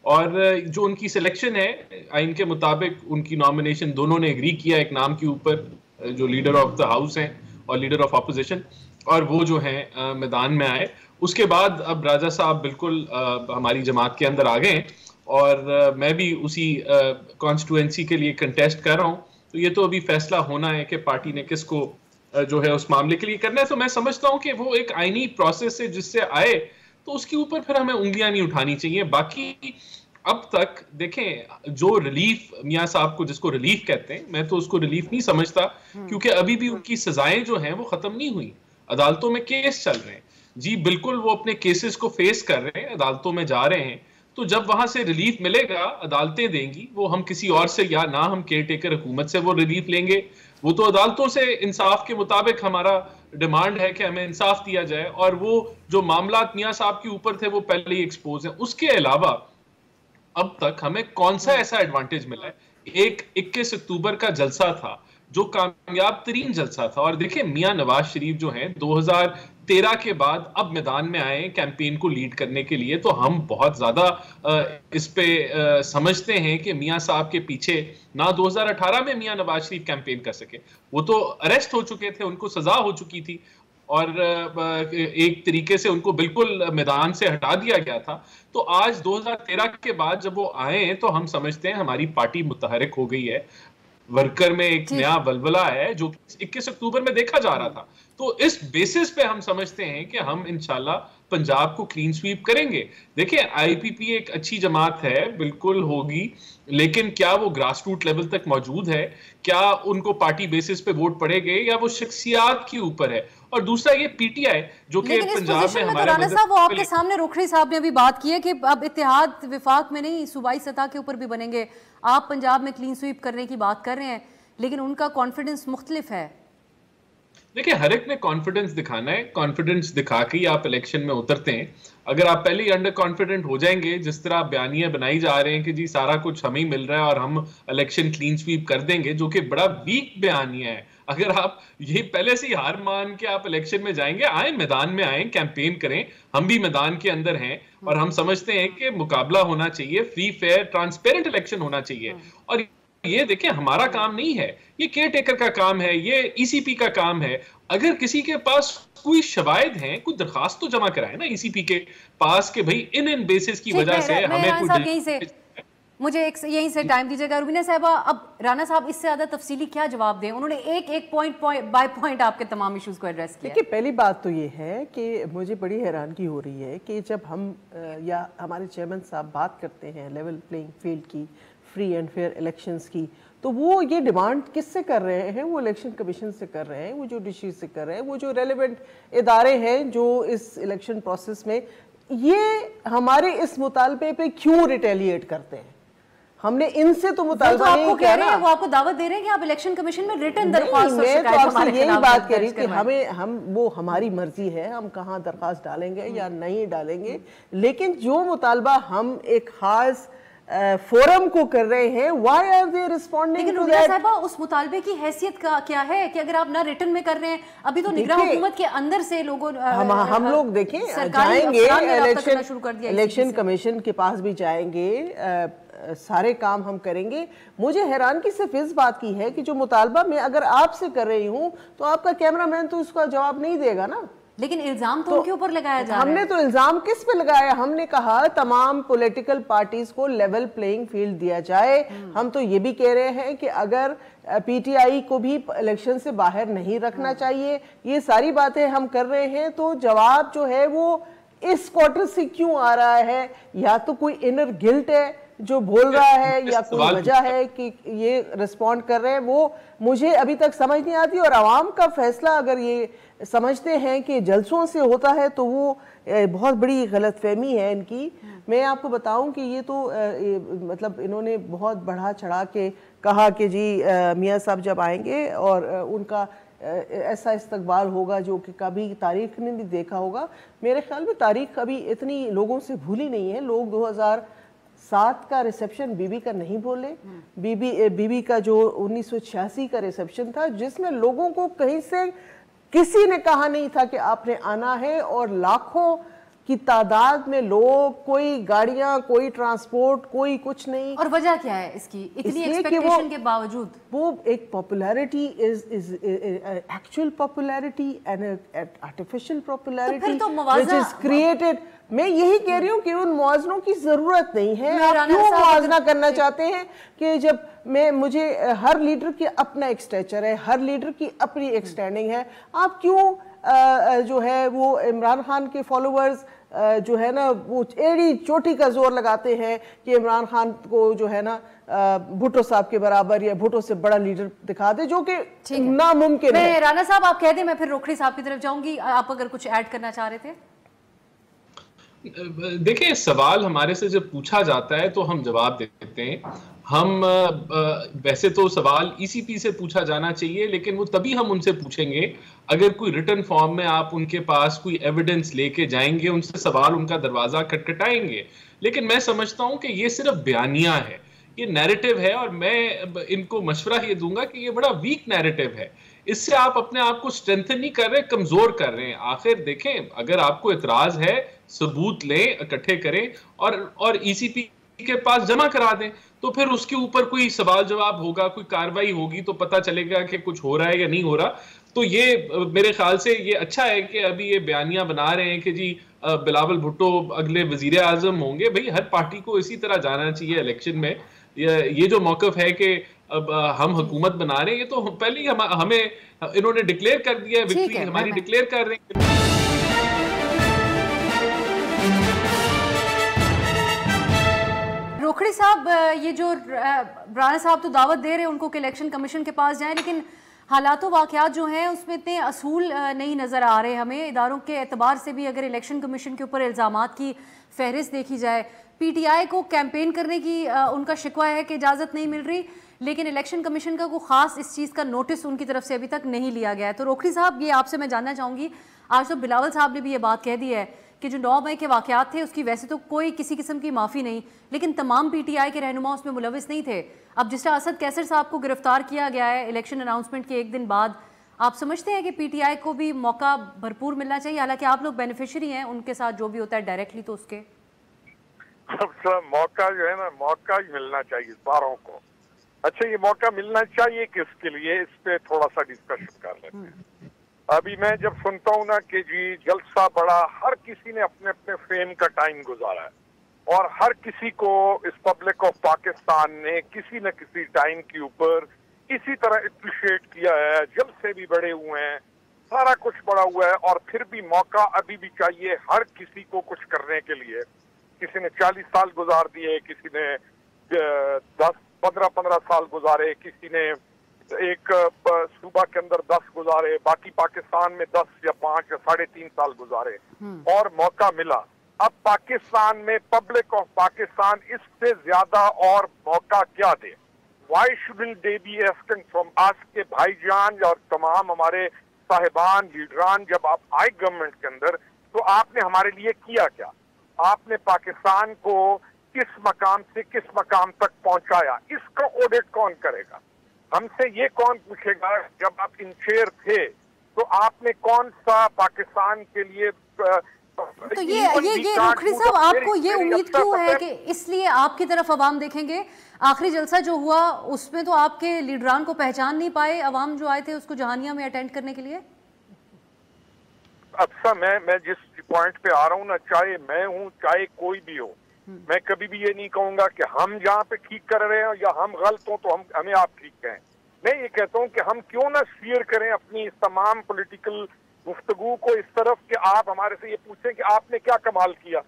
Speaker 3: اور جو ان کی سلیکشن ہے آئین کے مطابق ان کی نامینیشن دونوں نے ایگری کیا ایک نام کے اوپر, جو لیڈر آف دا ہاؤس ہیں اور لیڈر آف اپوزیشن, اور وہ جو ہیں میدان میں آئے. اس کے بعد اب راجہ صاحب بالکل ہماری جماعت کے اندر آ گئے, اور میں بھی اسی کانسٹیٹوئنسی کے لیے کنٹیسٹ کر رہا ہوں. تو یہ تو ابھی فیصلہ ہونا ہے کہ پارٹی نے کس کو جو ہے اس معاملے کے لیے کرنا ہے. تو میں سمجھتا ہوں کہ وہ ایک آئینی پروسیس ہے جس سے آئے, تو اس کے اوپر پھر ہمیں انگلیاں نہیں اٹھانی چاہیے. باقی اب تک دیکھیں جو ریلیف میاں صاحب کو, جس کو ریلیف کہتے ہیں, میں تو اس کو ریلیف نہیں سمجھتا, کیونکہ ابھی بھی ان کی سزائیں جو ہیں وہ ختم نہیں ہوئی. عدالتوں میں کیس چل رہے ہیں, جی بالکل وہ اپنے کیسز کو فیس کر رہے ہیں, عدالتوں میں جا رہے ہیں. تو جب وہاں سے ریلیف ملے گا, عدالتیں دیں گی, وہ ہم کسی اور سے یا نہ ہم کیئر ٹیکر حکومت سے وہ ریلیف لیں گے, وہ تو عدالتوں سے انصاف کے مطابق ہمارا ڈیمانڈ ہے کہ ہمیں انصاف دیا جائے. اور وہ جو معاملات میاں صاحب کے اوپر تھے وہ پہلے ہی ایکسپوز ہیں. اس کے علاوہ اب تک ہمیں کون سا ایسا ایڈوانٹیج ملا ہے؟ ایک 21 اکتوبر کا جلسہ تھا جو کامیاب ترین جلسہ تھا, اور دیکھیں میاں نواز شریف جو ہیں 2013 کے بعد اب میدان میں آئے کیمپین کو لیڈ کرنے کے لیے, تو ہم بہت زیادہ اس پہ سمجھتے ہیں کہ میاں صاحب کے پیچھے نہ 2018 میں میاں نواز شریف کیمپین کر سکے, وہ تو اریسٹ ہو چکے تھے, ان کو سزا ہو چکی تھی, اور ایک طریقے سے ان کو بالکل میدان سے ہٹا دیا گیا تھا. تو آج 2013 کے بعد جب وہ آئے تو ہم سمجھتے ہیں ہماری پارٹی متحرک ہو گئی ہے, ورکر میں ایک نیا ولولہ ہے جو 21 اکتوبر میں دیکھا جا رہا تھا. تو اس بیسس پہ ہم سمجھتے ہیں کہ ہم انشاءاللہ پنجاب کو کلین سویپ کریں گے. دیکھیں آئی پی پی ایک اچھی جماعت ہے, بالکل ہوگی, لیکن کیا وہ گراس روٹ لیول تک موجود ہے؟ کیا ان کو پارٹی بیسس پہ ووٹ پڑے گے, یا وہ شخصیات کے اوپر ہے؟ اور دوسرا یہ پی ٹی آئی جو کہ پنجاب میں ہمارے
Speaker 1: رانا صاحب, وہ آپ کے سامنے رکھڑی صاحب نے ابھی بات کی ہے کہ اب اتحاد وفاق میں نہیں, صوبائی سطح کے اوپر بھی بنیں گے. آپ پنجاب میں کلین سویپ کرنے کی بات کر رہے ہیں, لیکن ان کا کانفیڈنس مختلف ہے.
Speaker 3: دیکھیں ہر ایک نے کانفیڈنس دکھانا ہے, کانفیڈنس دکھا کے ہی آپ الیکشن میں اترتے ہیں. اگر آپ پہلے ہی انڈر کانفیڈنٹ ہو جائیں گے, جس طرح بیانیاں بنائی جا رہے ہیں کہ جی سارا کچھ ہمیں مل رہا ہے اور ہم الیکشن کلین سویپ کر دیں گے, جو کہ بڑا ویک بیانیہ ہے. اگر آپ یہ پہلے سے ہی ہار مان کے آپ الیکشن میں جائیں گے, آئیں میدان میں آئیں, کیمپین کریں, ہم بھی میدان کے اندر ہیں اور ہم سمجھتے ہیں کہ مقابلہ ہونا چاہیے, فری فیئر ٹرانسپیرنٹ الیکشن ہونا چاہیے. اور یہ دیکھیں ہمارا کام نہیں ہے, یہ کیئر ٹیکر کا کام ہے, یہ ای سی پی کا کام ہے. اگر کسی کے پاس کوئی شواہد ہیں, کوئی درخواست تو جمع کرائے نا ای سی پی کے پاس کہ بھئی ان بیسس کی وجہ سے ہمیں کوئی
Speaker 1: مجھے یہیں سے ٹائم دیجیے گا. روبینہ صاحبہ, اب رانا صاحب اس سے زیادہ تفصیلی کیا جواب دیں؟ انہوں نے ایک پوائنٹ بائی پوائنٹ آپ کے تمام ایشوز کو ایڈریس کیا.
Speaker 2: دیکھیے پہلی بات تو یہ ہے کہ مجھے بڑی حیرانگی ہو رہی ہے کہ جب ہم یا ہمارے چیئرمین صاحب بات کرتے ہیں لیول پلینگ فیلڈ کی, فری اینڈ فیئر الیکشنز کی, تو وہ یہ ڈیمانڈ کس سے کر رہے ہیں؟ وہ الیکشن کمیشن سے کر رہے ہیں, وہ جوڈیشری سے کر رہے ہیں, وہ جو ریلیونٹ ادارے ہیں جو اس الیکشن پروسیس میں, یہ ہمارے اس مطالبے پہ کیوں ریٹیلیٹ کرتے ہیں؟ ہم نے ان سے تو مطالبہ نہیں کیا نا.
Speaker 1: وہ آپ کو دعوت دے رہے ہیں کہ آپ الیکشن کمیشن میں ریٹن درخواست
Speaker 2: میں تو آپ سے یہی بات کہہ رہی کہ وہ ہماری مرضی ہے ہم کہاں درخواست ڈالیں گے یا نہیں ڈالیں گے, لیکن جو مطالبہ ہم ایک خاص فورم کو کر رہے ہیں, why are they responding to that؟
Speaker 1: لیکن روبینہ صاحبہ اس مطالبے کی حیثیت کا کیا ہے کہ اگر آپ نہ ریٹن میں کر رہے ہیں, ابھی تو نگراں حکومت کے اندر سے لوگوں
Speaker 2: ہم لوگ دیکھیں جائیں گے الیکشن کمیشن کے پاس بھی جائیں گے, سارے کام ہم کریں گے. مجھے حیرانگی صرف اس بات کی ہے کہ جو مطالبہ میں اگر آپ سے کر رہی ہوں تو آپ کا کیمرہ مین تو اس کا جواب نہیں دے گا نا.
Speaker 1: لیکن الزام تو ان کے اوپر لگایا جا رہا ہے.
Speaker 2: ہم نے تو الزام کس پہ لگایا؟ ہم نے کہا تمام پولیٹیکل پارٹیز کو لیول پلینگ فیلڈ دیا جائے. ہم تو یہ بھی کہہ رہے ہیں کہ اگر پی ٹی آئی کو بھی الیکشن سے باہر نہیں رکھنا چاہیے. یہ ساری باتیں ہم کر رہے ہیں, تو جواب جو ہے وہ اس کوارٹر سے کیوں آ رہا ہے؟ یا تو کوئی انر گلٹ ہے جو بول رہا ہے, یا کوئی وجہ ہے کہ یہ رسپونڈ کر رہے ہیں, وہ مجھے ابھی تک سمجھ نہیں آتی. اور عوام کا فیصلہ اگر یہ سمجھتے ہیں کہ جلسوں سے ہوتا ہے تو وہ بہت بڑی غلط فہمی ہے ان کی. میں آپ کو بتاؤں کہ یہ تو مطلب انہوں نے بہت بڑھا چڑھا کے کہا کہ جی میاں صاحب جب آئیں گے اور ان کا ایسا استقبال ہوگا جو کہ کبھی تاریخ نے بھی دیکھا ہوگا. میرے خیال میں تاریخ کبھی اتنی لوگوں سے بھولی نہیں ہے. لوگ 2007 کا ریسپشن بی بی کا نہیں بولے. بی بی کا جو 1986 کا ریسپشن تھا جس میں لوگوں کو کہیں سے کسی نے کہا نہیں تھا کہ آپ نے آنا ہے, اور لاکھوں کی تعداد میں لوگ, کوئی گاڑیاں, کوئی ٹرانسپورٹ, کوئی کچھ نہیں.
Speaker 1: اور وجہ کیا ہے اس کی اتنی ایکسپیکٹیشن کے باوجود؟
Speaker 2: وہ ایک popularity actual popularity and artificial popularity which is created. میں یہی کہہ رہی ہوں کہ ان موازنوں کی ضرورت نہیں ہے. آپ کیوں موازنہ کرنا چاہتے ہیں کہ جب مجھے ہر لیڈر کی اپنا ایک سٹیچر ہے, ہر لیڈر کی اپنی ایک سٹینڈنگ ہے. آپ کیوں جو ہے وہ عمران خان کے فالوورز جو ہے نا وہ ایڑی چوٹی کا زور لگاتے ہیں کہ عمران خان کو جو ہے نا بھٹو صاحب کے برابر یا بھٹو سے بڑا لیڈر دکھا دے, جو کہ ناممکن ہے.
Speaker 1: رانا صاحب آپ کہہ دیں, میں پھر روکھڑی صاحب کی طرف جاؤں گی. آپ اگر کچھ ایڈ کرنا چاہ رہے تھے.
Speaker 3: دیکھیں سوال ہمارے سے جب پوچھا جاتا ہے تو ہم جواب دیتے ہیں. ہم ویسے تو سوال ای سی پی سے پوچھا جانا چاہیے, لیکن وہ تبھی ہم ان سے پوچھیں گے اگر کوئی ریٹن فارم میں آپ ان کے پاس کوئی ایویڈنس لے کے جائیں گے, ان سے سوال ان کا دروازہ کھٹکھٹائیں گے. لیکن میں سمجھتا ہوں کہ یہ صرف بیانیہ ہے, یہ نیریٹو ہے, اور میں ان کو مشورہ یہ دوں گا کہ یہ بڑا ویک نیریٹو ہے. اس سے آپ اپنے آپ کو اسٹرینتھن نہیں کر رہے, کمزور کر رہے ہیں. آخر دیکھیں اگر آپ کو اعتراض ہے ثبوت لیں, اکٹھے کریں اور ای سی پی کے پاس جمع کرا دیں, تو پھر اس کے اوپر کوئی سوال جواب ہوگا, کوئی کاروائی ہوگی, تو پتہ چلے گا کہ کچھ ہو رہا ہے یا نہیں ہو رہا. تو یہ میرے خیال سے یہ اچھا ہے کہ ابھی یہ بیانیہ بنا رہے ہیں کہ جی بلاول بھٹو اگلے وزیر اعظم ہوں گے. بھئی ہر پارٹی کو اسی طرح جانا چاہیے الیکشن میں. یہ جو موقف ہے کہ اب ہم حکومت بنا رہے ہیں, یہ تو پہلے ہی ہمیں انہوں نے ڈکلیئر کر دیا ہے, وکٹری ہماری ڈکلیئر کر رہے ہیں.
Speaker 1: روکھڑی صاحب, یہ جو رانا صاحب تو دعوت دے رہے ہیں ان کو کہ الیکشن کمیشن کے پاس جائیں, لیکن حالات و واقعات جو ہیں اس میں اتنے اصول نہیں نظر آ رہے ہمیں. اداروں کے اعتبار سے بھی اگر الیکشن کمیشن کے اوپر الزامات کی فہرست دیکھی جائے, پی ٹی آئی کو کیمپین کرنے کی ان کا شکوہ ہے کہ اجازت نہیں مل رہی, لیکن الیکشن کمیشن کا کوئی خاص اس چیز کا نوٹس ان کی طرف سے ابھی تک نہیں لیا گیا ہے. تو روکھڑی صاحب, یہ آپ سے میں جاننا چاہوں گی, آج تو بلاول صاحب نے بھی یہ بات کہہ دی ہے کہ جو 9 مئی کے واقعات تھے اس کی ویسے تو کوئی کسی قسم کی معافی نہیں، لیکن تمام پی ٹی آئی کے رہنما اس میں ملوث نہیں تھے. اب جس طرح اسد کیسر صاحب کو گرفتار کیا گیا ہے الیکشن اناؤنسمنٹ کے ایک دن بعد، آپ سمجھتے ہیں کہ پی ٹی آئی کو بھی موقع بھرپور ملنا چاہیے؟ حالانکہ آپ لوگ بینیفیشری ہیں ان کے ساتھ جو بھی ہوتا ہے ڈائریکٹلی تو اس کے
Speaker 4: موقع جو ہے نا موقع ہی ملنا چاہیے ساروں کو. اچھا یہ موقع ملنا چاہیے کس کے لیے، اس پہ تھوڑا سا ڈسکشن کر لیتے ہیں. ابھی میں جب سنتا ہوں نا کہ جی جلسہ بڑا، ہر کسی نے اپنے اپنے فریم کا ٹائم گزارا ہے اور ہر کسی کو اس پبلک آف پاکستان نے کسی نہ کسی ٹائم کے اوپر اسی طرح اپریشیٹ کیا ہے. جلسے بھی بڑے ہوئے ہیں، سارا کچھ بڑا ہوا ہے، اور پھر بھی موقع ابھی بھی چاہیے ہر کسی کو کچھ کرنے کے لیے. کسی نے 40 سال گزار دیے، کسی نے 10-15 سال گزارے، کسی نے ایک صوبہ کے اندر 10 گزارے، باقی پاکستان میں 10 یا 5 یا 3.5 سال گزارے اور موقع ملا. اب پاکستان میں پبلک آف پاکستان اس سے زیادہ اور موقع کیا دے؟ Why shouldn't they be asking from us کہ بھائی جان اور تمام ہمارے صاحبان لیڈران، جب آپ آئے گورنمنٹ کے اندر تو آپ نے ہمارے لیے کیا کیا؟ آپ نے پاکستان کو کس مقام سے کس مقام تک پہنچایا؟ اس کا آڈٹ کون کرے گا؟ ہم سے یہ کون پوچھے گا جب آپ انچیر تھے تو آپ نے کون سا پاکستان کے لیے؟
Speaker 1: تو یہ روکھڑی صاحب آپ کو یہ امید کیوں ہے کہ اس لیے آپ کی طرف عوام دیکھیں گے؟ آخری جلسہ جو ہوا اس میں تو آپ کے لیڈران کو پہچان نہیں پائے عوام جو آئے تھے اس کو جہانیہ میں اٹینڈ کرنے کے لیے.
Speaker 4: اچھا میں جس پوائنٹ پہ آ رہا ہوں نا، چاہے میں ہوں چاہے کوئی بھی ہو، میں کبھی بھی یہ نہیں کہوں گا کہ ہم جہاں پہ ٹھیک کر رہے ہیں یا ہم غلط ہوں تو ہمیں آپ ٹھیک کہیں. میں یہ کہتا ہوں کہ ہم کیوں نہ شیئر کریں اپنی اس تمام پولیٹیکل گفتگو کو اس طرف کہ آپ ہمارے سے یہ پوچھیں کہ آپ نے کیا کمال کیا،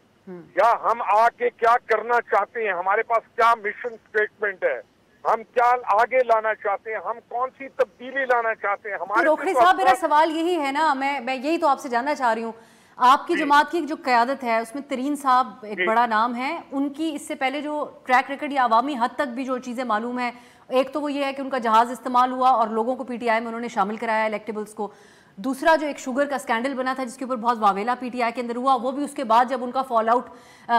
Speaker 4: یا ہم آ کے کیا کرنا چاہتے ہیں، ہمارے پاس کیا مشن سٹیٹمنٹ ہے، ہم کیا آگے لانا چاہتے ہیں، ہم کون سی تبدیلی لانا چاہتے ہیں. ہمارے
Speaker 1: روکھڑی صاحب میرا سوال یہی ہے نا، میں یہی تو آپ سے جاننا چاہ رہی ہوں. آپ کی جماعت کی جو قیادت ہے اس میں ترین صاحب ایک بڑا نام ہے، ان کی اس سے پہلے جو ٹریک ریکارڈ یا عوامی حد تک بھی جو چیزیں معلوم ہیں، ایک تو وہ یہ ہے کہ ان کا جہاز استعمال ہوا اور لوگوں کو پی ٹی آئی میں انہوں نے شامل کرایا الیکٹیبلز کو. دوسرا جو ایک شوگر کا سکینڈل بنا تھا جس کے اوپر بہت واویلا پی ٹی آئی کے اندر ہوا، وہ بھی اس کے بعد جب ان کا فال آؤٹ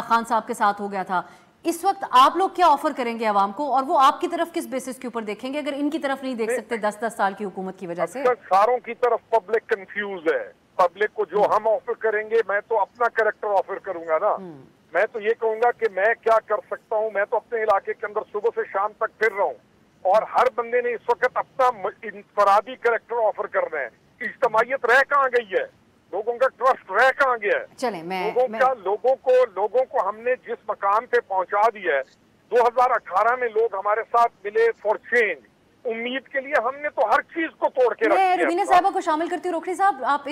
Speaker 1: خان صاحب کے ساتھ ہو گیا تھا. اس وقت آپ لوگ کیا آفر کریں گے عوام کو، اور وہ آپ کی طرف کس بیسس کے اوپر دیکھیں گے اگر ان کی طرف نہیں دیکھ سکتے 10 سال کی حکومت کی وجہ سے؟
Speaker 4: ساروں کی طرف پبلک کنفیوز ہے. پبلک کو جو ہم آفر کریں گے، میں تو اپنا کریکٹر آفر کروں گا نا. میں تو یہ کہوں گا کہ میں کیا کر سکتا ہوں. میں تو اپنے علاقے کے اندر صبح سے شام تک پھر رہا ہوں اور ہر بندے نے اس وقت اپنا انفرادی کریکٹر آفر کر رہے ہیں. اجتماعیت رہ کہاں گئی ہے؟ لوگوں کا ٹرسٹ رہ کہاں گیا ہے؟ لوگوں کو ہم نے جس مقام پہ پہنچا دیا ہے، 2018 میں لوگ ہمارے ساتھ ملے فار چینج، امید کے لیے ہم نے تو ہر چیز کو توڑ کے رکھ دیا.
Speaker 1: میں روبینہ صاحبہ کو شامل کرتی ہوں. روکھڑی صاحب، آپ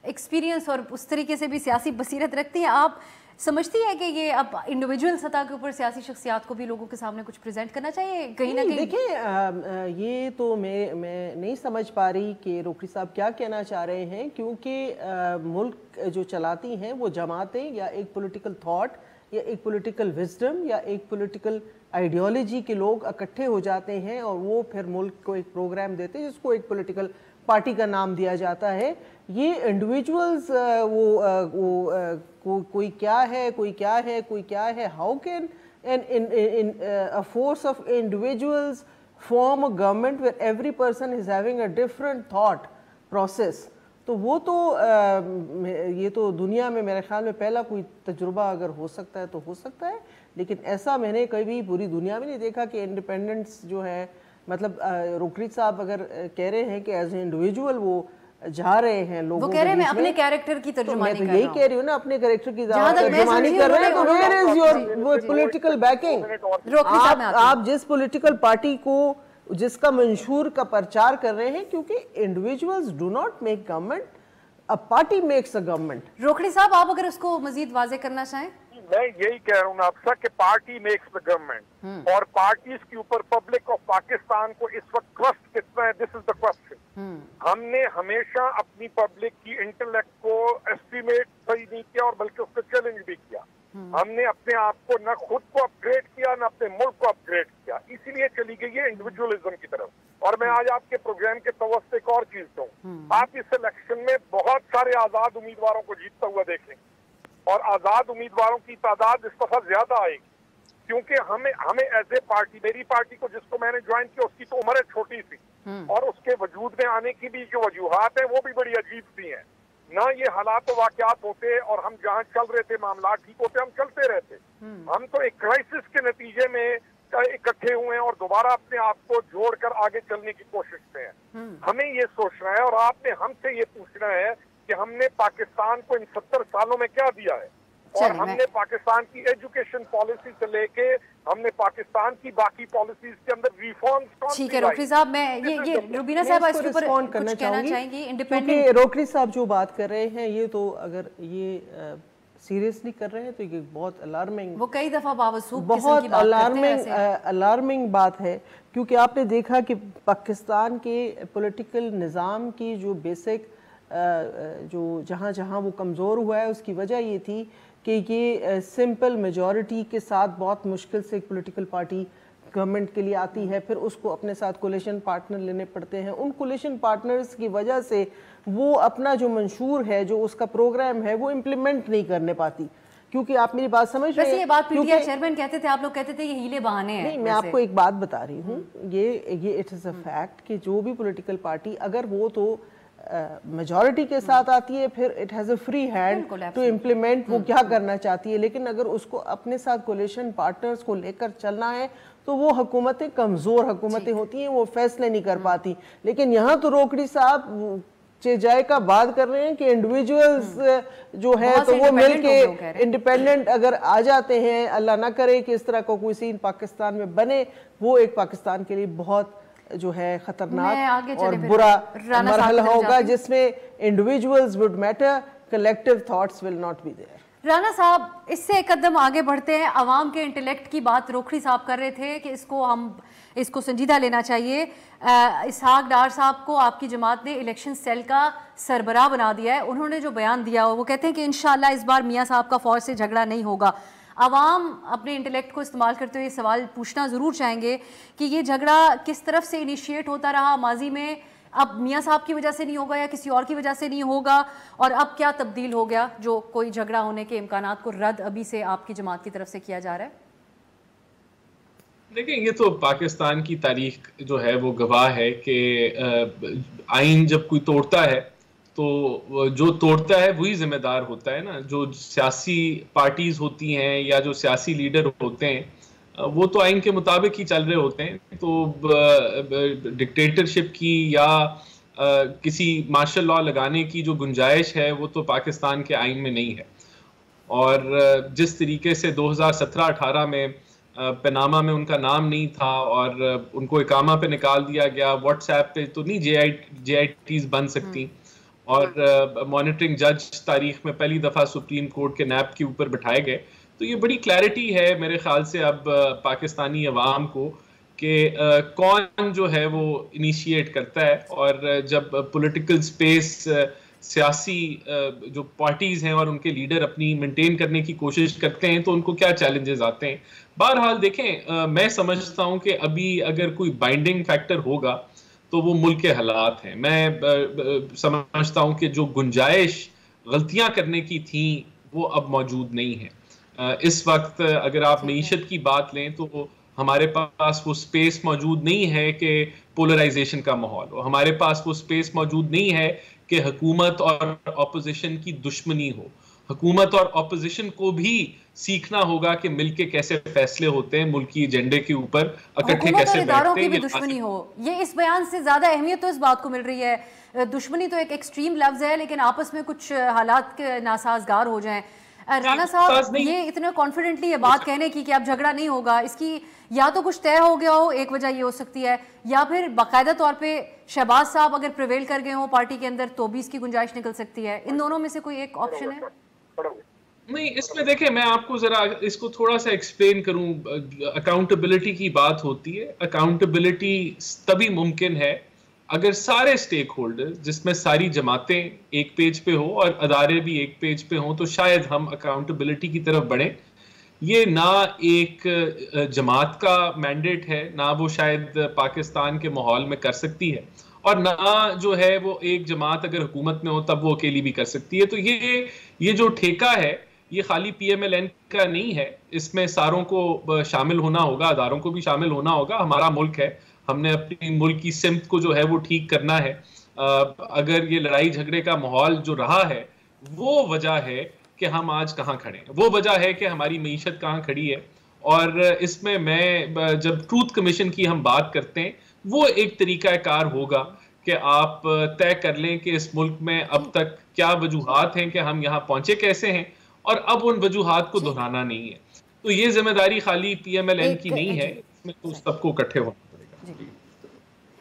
Speaker 1: ایکسپیرینس اور اس طریقے سے بھی سیاسی بصیرت رکھتی ہیں، آپ سمجھتی ہے کہ یہ اب انڈیویجول سطح کے اوپر سیاسی شخصیات کو بھی لوگوں کے سامنے کچھ پریزنٹ کرنا چاہیے کہیں نہ کہیں؟
Speaker 2: دیکھیں یہ تو میں نہیں سمجھ پا رہی کہ روکھڑی صاحب کیا کہنا چاہ رہے ہیں، کیونکہ ملک جو چلاتی ہیں وہ جماعتیں یا ایک پولیٹیکل تھاٹ یا ایک پولیٹیکل وزڈم یا ایک پولیٹیکل آئیڈیالوجی کے لوگ اکٹھے ہو جاتے ہیں اور وہ پھر ملک کو ایک پروگرام دیتے ہیں جس کو ایک پولیٹیکل پارٹی کا نام دیا جاتا ہے. یہ انڈیویجولز کوئی کیا ہے کوئی کیا ہے کوئی کیا ہے، how can a force of individuals form a government where every person is having a different thought process؟ تو وہ تو یہ تو دنیا میں میرے خیال میں پہلا کوئی تجربہ اگر ہو سکتا ہے تو ہو سکتا ہے، لیکن ایسا میں نے کبھی پوری دنیا میں نہیں دیکھا کہ انڈیپینڈنس جو ہے، مطلب روکھڑی صاحب اگر کہہ رہے ہیں کہ ایز اے انڈیویجول وہ جا رہے ہیں لوگوں
Speaker 1: وہ کہہ رہے ہیں میں اپنے کیریکٹر کی ترجمانی کر رہا ہوں.
Speaker 2: یہی کہہ رہی ہوں نا، اپنے کریکٹر کی ترجمانی کر رہے ہیں تو where is your political backing؟ آپ جس پولیٹیکل پارٹی کو جس کا منشور کا پرچار کر رہے ہیں، کیونکہ individuals do not make government, a party makes a government.
Speaker 1: Rokhri صاحب آپ اگر اس کو مزید واضح کرنا چاہیں.
Speaker 4: میں یہی کہہ رہا ہوں نا افسر کہ پارٹی میکس دا گورنمنٹ، اور پارٹیز کے اوپر پبلک آف پاکستان کو اس وقت ٹرسٹ کتنا ہے، دس از دا کوسچن. ہم نے ہمیشہ اپنی پبلک کی انٹلیکٹ کو ایسٹیمیٹ صحیح نہیں کیا اور بلکہ اس کو چیلنج بھی کیا. ہم نے اپنے آپ کو نہ خود کو اپ گریڈ کیا نہ اپنے ملک کو اپ گریڈ کیا، اسی لیے چلی گئی ہے انڈیویجولزم کی طرف. اور میں آج آپ کے پروگرام کے توسط ایک اور چیز دوں، آپ اس الیکشن میں بہت سارے آزاد امیدواروں کو جیتتا ہوا دیکھیں. اور آزاد امیدواروں کی تعداد اس دفعہ زیادہ آئے گی، کیونکہ ہمیں ایز اے پارٹی، میری پارٹی کو جس کو میں نے جوائن کیا اس کی تو عمر چھوٹی سی، اور اس کے وجود میں آنے کی بھی جو وجوہات ہیں وہ بھی بڑی عجیب سی ہیں. نہ یہ حالات و واقعات ہوتے اور ہم جہاں چل رہے تھے معاملات ٹھیک ہوتے، ہم چلتے رہتے. ہم تو ایک کرائسس کے نتیجے میں اکٹھے ہوئے ہیں اور دوبارہ اپنے آپ کو جوڑ کر آگے چلنے کی کوشش میں ہیں. ہمیں یہ سوچنا ہے اور آپ نے ہم سے یہ پوچھنا ہے کہ ہم نے پاکستان کو ان 70 سالوں میں کیا دیا ہے، اور ہم نے پاکستان کی ایجوکیشن پالیسی سے لے کے ہم نے پاکستان کی باقی پالیسیز کے اندر ریفارمز.
Speaker 1: ٹھیک ہے روکری صاحب، میں یہ روبینہ صاحب اس کے اوپر کچھ کہنا چاہیں گی.
Speaker 2: انڈیپینڈنٹ روکری صاحب جو بات کر رہے ہیں یہ تو اگر یہ سیریسلی کر رہے ہیں تو یہ بہت الارمنگ،
Speaker 1: وہ کئی دفعہ باوسوق
Speaker 2: بہت الارمنگ بات ہے، کیونکہ آپ نے دیکھا کہ پاکستان کے پولیٹیکل نظام کی جو بیسک جو جہاں وہ کمزور ہوا ہے اس کی وجہ یہ تھی کہ یہ سمپل میجورٹی کے ساتھ بہت مشکل سے ایک پولیٹیکل پارٹی گورنمنٹ کے لیے آتی ہے، پھر اس کو اپنے ساتھ کولیشن پارٹنر لینے پڑتے ہیں. ان کولیشن پارٹنرز کی وجہ سے وہ اپنا جو منشور ہے، جو اس کا پروگرام ہے، وہ امپلیمنٹ نہیں کرنے پاتی. کیونکہ آپ میری بات سمجھ رہے ہیں،
Speaker 1: یہ بات پی ٹی آئی چیئرمین کہتے تھے، آپ لوگ کہتے تھے یہ ہیلے بہانے ہیں.
Speaker 2: نہیں، میں آپ کو ایک بات بتا رہی ہوں، یہ اٹ از اے فیکٹ کہ جو بھی پولیٹیکل پارٹی اگر وہ تو میجورٹی کے ساتھ آتی ہے، پھر it has a free hand to implement وہ کیا کرنا چاہتی ہے. لیکن اگر اس کو اپنے ساتھ کولیشن پارٹنرز کو لے کر چلنا ہے تو وہ حکومتیں کمزور حکومتیں ہوتی ہیں، وہ فیصلے نہیں کر پاتی. لیکن یہاں تو روکڑی صاحب جائے کا بات کر رہے ہیں کہ انڈیویجولز جو ہے تو وہ مل کے انڈیپینڈنٹ اگر آ جاتے ہیں، اللہ نہ کرے کہ اس طرح کو کوئی سین پاکستان میں بنے، وہ ایک پاکستان کے لیے بہت جو ہے خطرناک اور برا مرحلہ ہوگا جس میں individuals would matter, collective thoughts will not be there.
Speaker 1: Rana صاحب اس سے ایک قدم آگے بڑھتے ہیں. عوام کے انٹلیکٹ کی بات روکھڑی صاحب کر رہے تھے کہ اس کو سنجیدہ لینا چاہیے. اسحاق ڈار صاحب کو آپ کی جماعت نے الیکشن سیل کا سربراہ بنا دیا ہے. انہوں نے جو بیان دیا وہ کہتے ہیں کہ انشاءاللہ اس بار میاں صاحب کا فوج سے جھگڑا نہیں ہوگا. عوام اپنے انٹلیکٹ کو استعمال کرتے ہوئے سوال پوچھنا ضرور چاہیں گے کہ یہ جھگڑا کس طرف سے انیشیٹ ہوتا رہا ماضی میں، اب میاں صاحب کی وجہ سے نہیں ہوگا یا کسی اور کی وجہ سے نہیں ہوگا، اور اب کیا تبدیل ہو گیا جو کوئی جھگڑا ہونے کے امکانات کو رد ابھی سے آپ کی جماعت کی طرف سے کیا جا رہا ہے؟
Speaker 3: دیکھیں، یہ تو پاکستان کی تاریخ جو ہے وہ گواہ ہے کہ آئین جب کوئی توڑتا ہے تو جو توڑتا ہے وہی ذمہ دار ہوتا ہے نا. جو سیاسی پارٹیز ہوتی ہیں یا جو سیاسی لیڈر ہوتے ہیں وہ تو آئین کے مطابق ہی چل رہے ہوتے ہیں. تو ڈکٹیٹرشپ کی یا کسی مارشل لا لگانے کی جو گنجائش ہے وہ تو پاکستان کے آئین میں نہیں ہے. اور جس طریقے سے 2017-18 میں پناما میں ان کا نام نہیں تھا اور ان کو اقامہ پہ نکال دیا گیا، واٹس ایپ پہ تو نہیں جے آئی ٹیز بن سکتی، اور مانیٹرنگ جج تاریخ میں پہلی دفعہ سپریم کورٹ کے نیب کے اوپر بٹھائے گئے. تو یہ بڑی کلیئرٹی ہے میرے خیال سے اب پاکستانی عوام کو کہ کون جو ہے وہ انیشیٹ کرتا ہے، اور جب پولیٹیکل سپیس سیاسی جو پارٹیز ہیں اور ان کے لیڈر اپنی مینٹین کرنے کی کوشش کرتے ہیں تو ان کو کیا چیلنجز آتے ہیں. بہرحال دیکھیں، میں سمجھتا ہوں کہ ابھی اگر کوئی بائنڈنگ فیکٹر ہوگا تو وہ ملک کے حالات ہیں. میں سمجھتا ہوں کہ جو گنجائش غلطیاں کرنے کی تھیں وہ اب موجود نہیں ہے. اس وقت اگر آپ معیشت کی بات لیں تو ہمارے پاس وہ سپیس موجود نہیں ہے کہ پولرائزیشن کا ماحول ہو. ہمارے پاس وہ سپیس موجود نہیں ہے کہ حکومت اور اپوزیشن کی دشمنی ہو. حکومت اور اپوزیشن کو بھی سیکھنا ہوگا کہ مل کے کیسے فیصلے ہوتے ہیں، ملکی ایجنڈے کے اوپر اکٹھے کیسے
Speaker 1: اداروں کی بھی دشمنی ہو. یہ اس بیان سے زیادہ اہمیت تو اس بات کو مل رہی ہے. دشمنی تو ایک ایکسٹریم لفظ ہے، لیکن آپس میں کچھ حالات کے ناسازگار ہو جائیں. رانا صاحب یہ اتنے کانفیڈنٹلی یہ بات کہنے کی کہ اب جھگڑا نہیں ہوگا، اس کی یا تو کچھ طے ہو گیا ہو، ایک وجہ یہ ہو سکتی ہے، یا پھر باقاعدہ طور پہ شہباز صاحب اگر پریویل کر گئے ہوں پارٹی کے اندر تو بھی اس کی گنجائش نکل سکتی ہے. ان دونوں میں سے کوئی ایک آپشن ہے؟
Speaker 3: نہیں، اس میں دیکھیں میں آپ کو ذرا اس کو تھوڑا سا ایکسپلین کروں. اکاؤنٹیبلٹی کی بات ہوتی ہے. اکاؤنٹیبلٹی تبھی ممکن ہے اگر سارے سٹیک ہولڈر جس میں ساری جماعتیں ایک پیج پہ ہو اور ادارے بھی ایک پیج پہ ہوں تو شاید ہم اکاؤنٹیبلٹی کی طرف بڑھیں. یہ نہ ایک جماعت کا مینڈیٹ ہے، نہ وہ شاید پاکستان کے ماحول میں کر سکتی ہے، اور نہ جو ہے وہ ایک جماعت اگر حکومت میں ہو تب وہ اکیلی بھی کر سکتی ہے. تو یہ جو ٹھیکہ ہے یہ خالی PMLN کا نہیں ہے, اس میں ساروں کو شامل ہونا ہوگا, اداروں کو بھی شامل ہونا ہوگا. ہمارا ملک ہے, ہم نے اپنی ملک کی سمت کو جو ہے وہ ٹھیک کرنا ہے. اگر یہ لڑائی جھگڑے کا ماحول جو رہا ہے وہ وجہ ہے کہ ہم آج کہاں کھڑے ہیں, وہ وجہ ہے کہ ہماری معیشت کہاں کھڑی ہے. اور اس میں جب ٹروتھ کمیشن کی ہم بات کرتے ہیں, وہ ایک طریقہ کار ہوگا کہ آپ طے کر لیں کہ اس ملک میں اب تک کیا وجوہات ہیں کہ ہم یہاں پہنچے کیسے ہیں, اور اب ان وجوہات کو دہرانا نہیں ہے. تو یہ ذمہ داری خالی PMLN کی نہیں ہے, اس میں تو سب کو اکٹھے ہونا پڑے گا.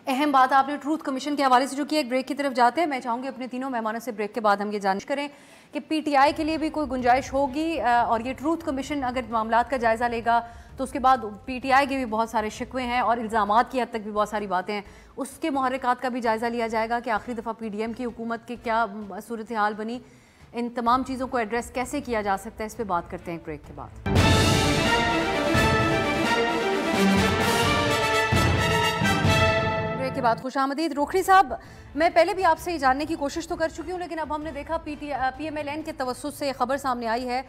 Speaker 1: اہم بات آپ نے ٹروتھ کمیشن کے حوالے سے جو کہ ایک بریک کی طرف جاتے ہیں. میں چاہوں گی اپنے تینوں مہمانوں سے بریک کے بعد ہم یہ جانچ کریں کہ PTI کے لیے بھی کوئی گنجائش ہوگی, اور یہ ٹروتھ کمیشن اگر معاملات کا جائزہ لے گا تو اس کے بعد PTI کے بھی بہت سارے شکوے ہیں اور الزامات کی حد تک بھی بہت ساری باتیں ہیں, اس کے محرکات کا بھی جائزہ لیا جائے گا کہ آخری دفعہ PDM کی حکومت کی کیا صورتحال بنی, ان تمام چیزوں کو ایڈریس کیسے کیا جا سکتا ہے, اس پہ بات کرتے ہیں ایک بریک کے بعد. بریک کے بعد خوش آمدید. روکھڑی صاحب, میں پہلے بھی آپ سے یہ جاننے کی کوشش تو کر چکی ہوں, لیکن اب ہم نے دیکھا PMLN کے توسط سے خبر سامنے آئی ہے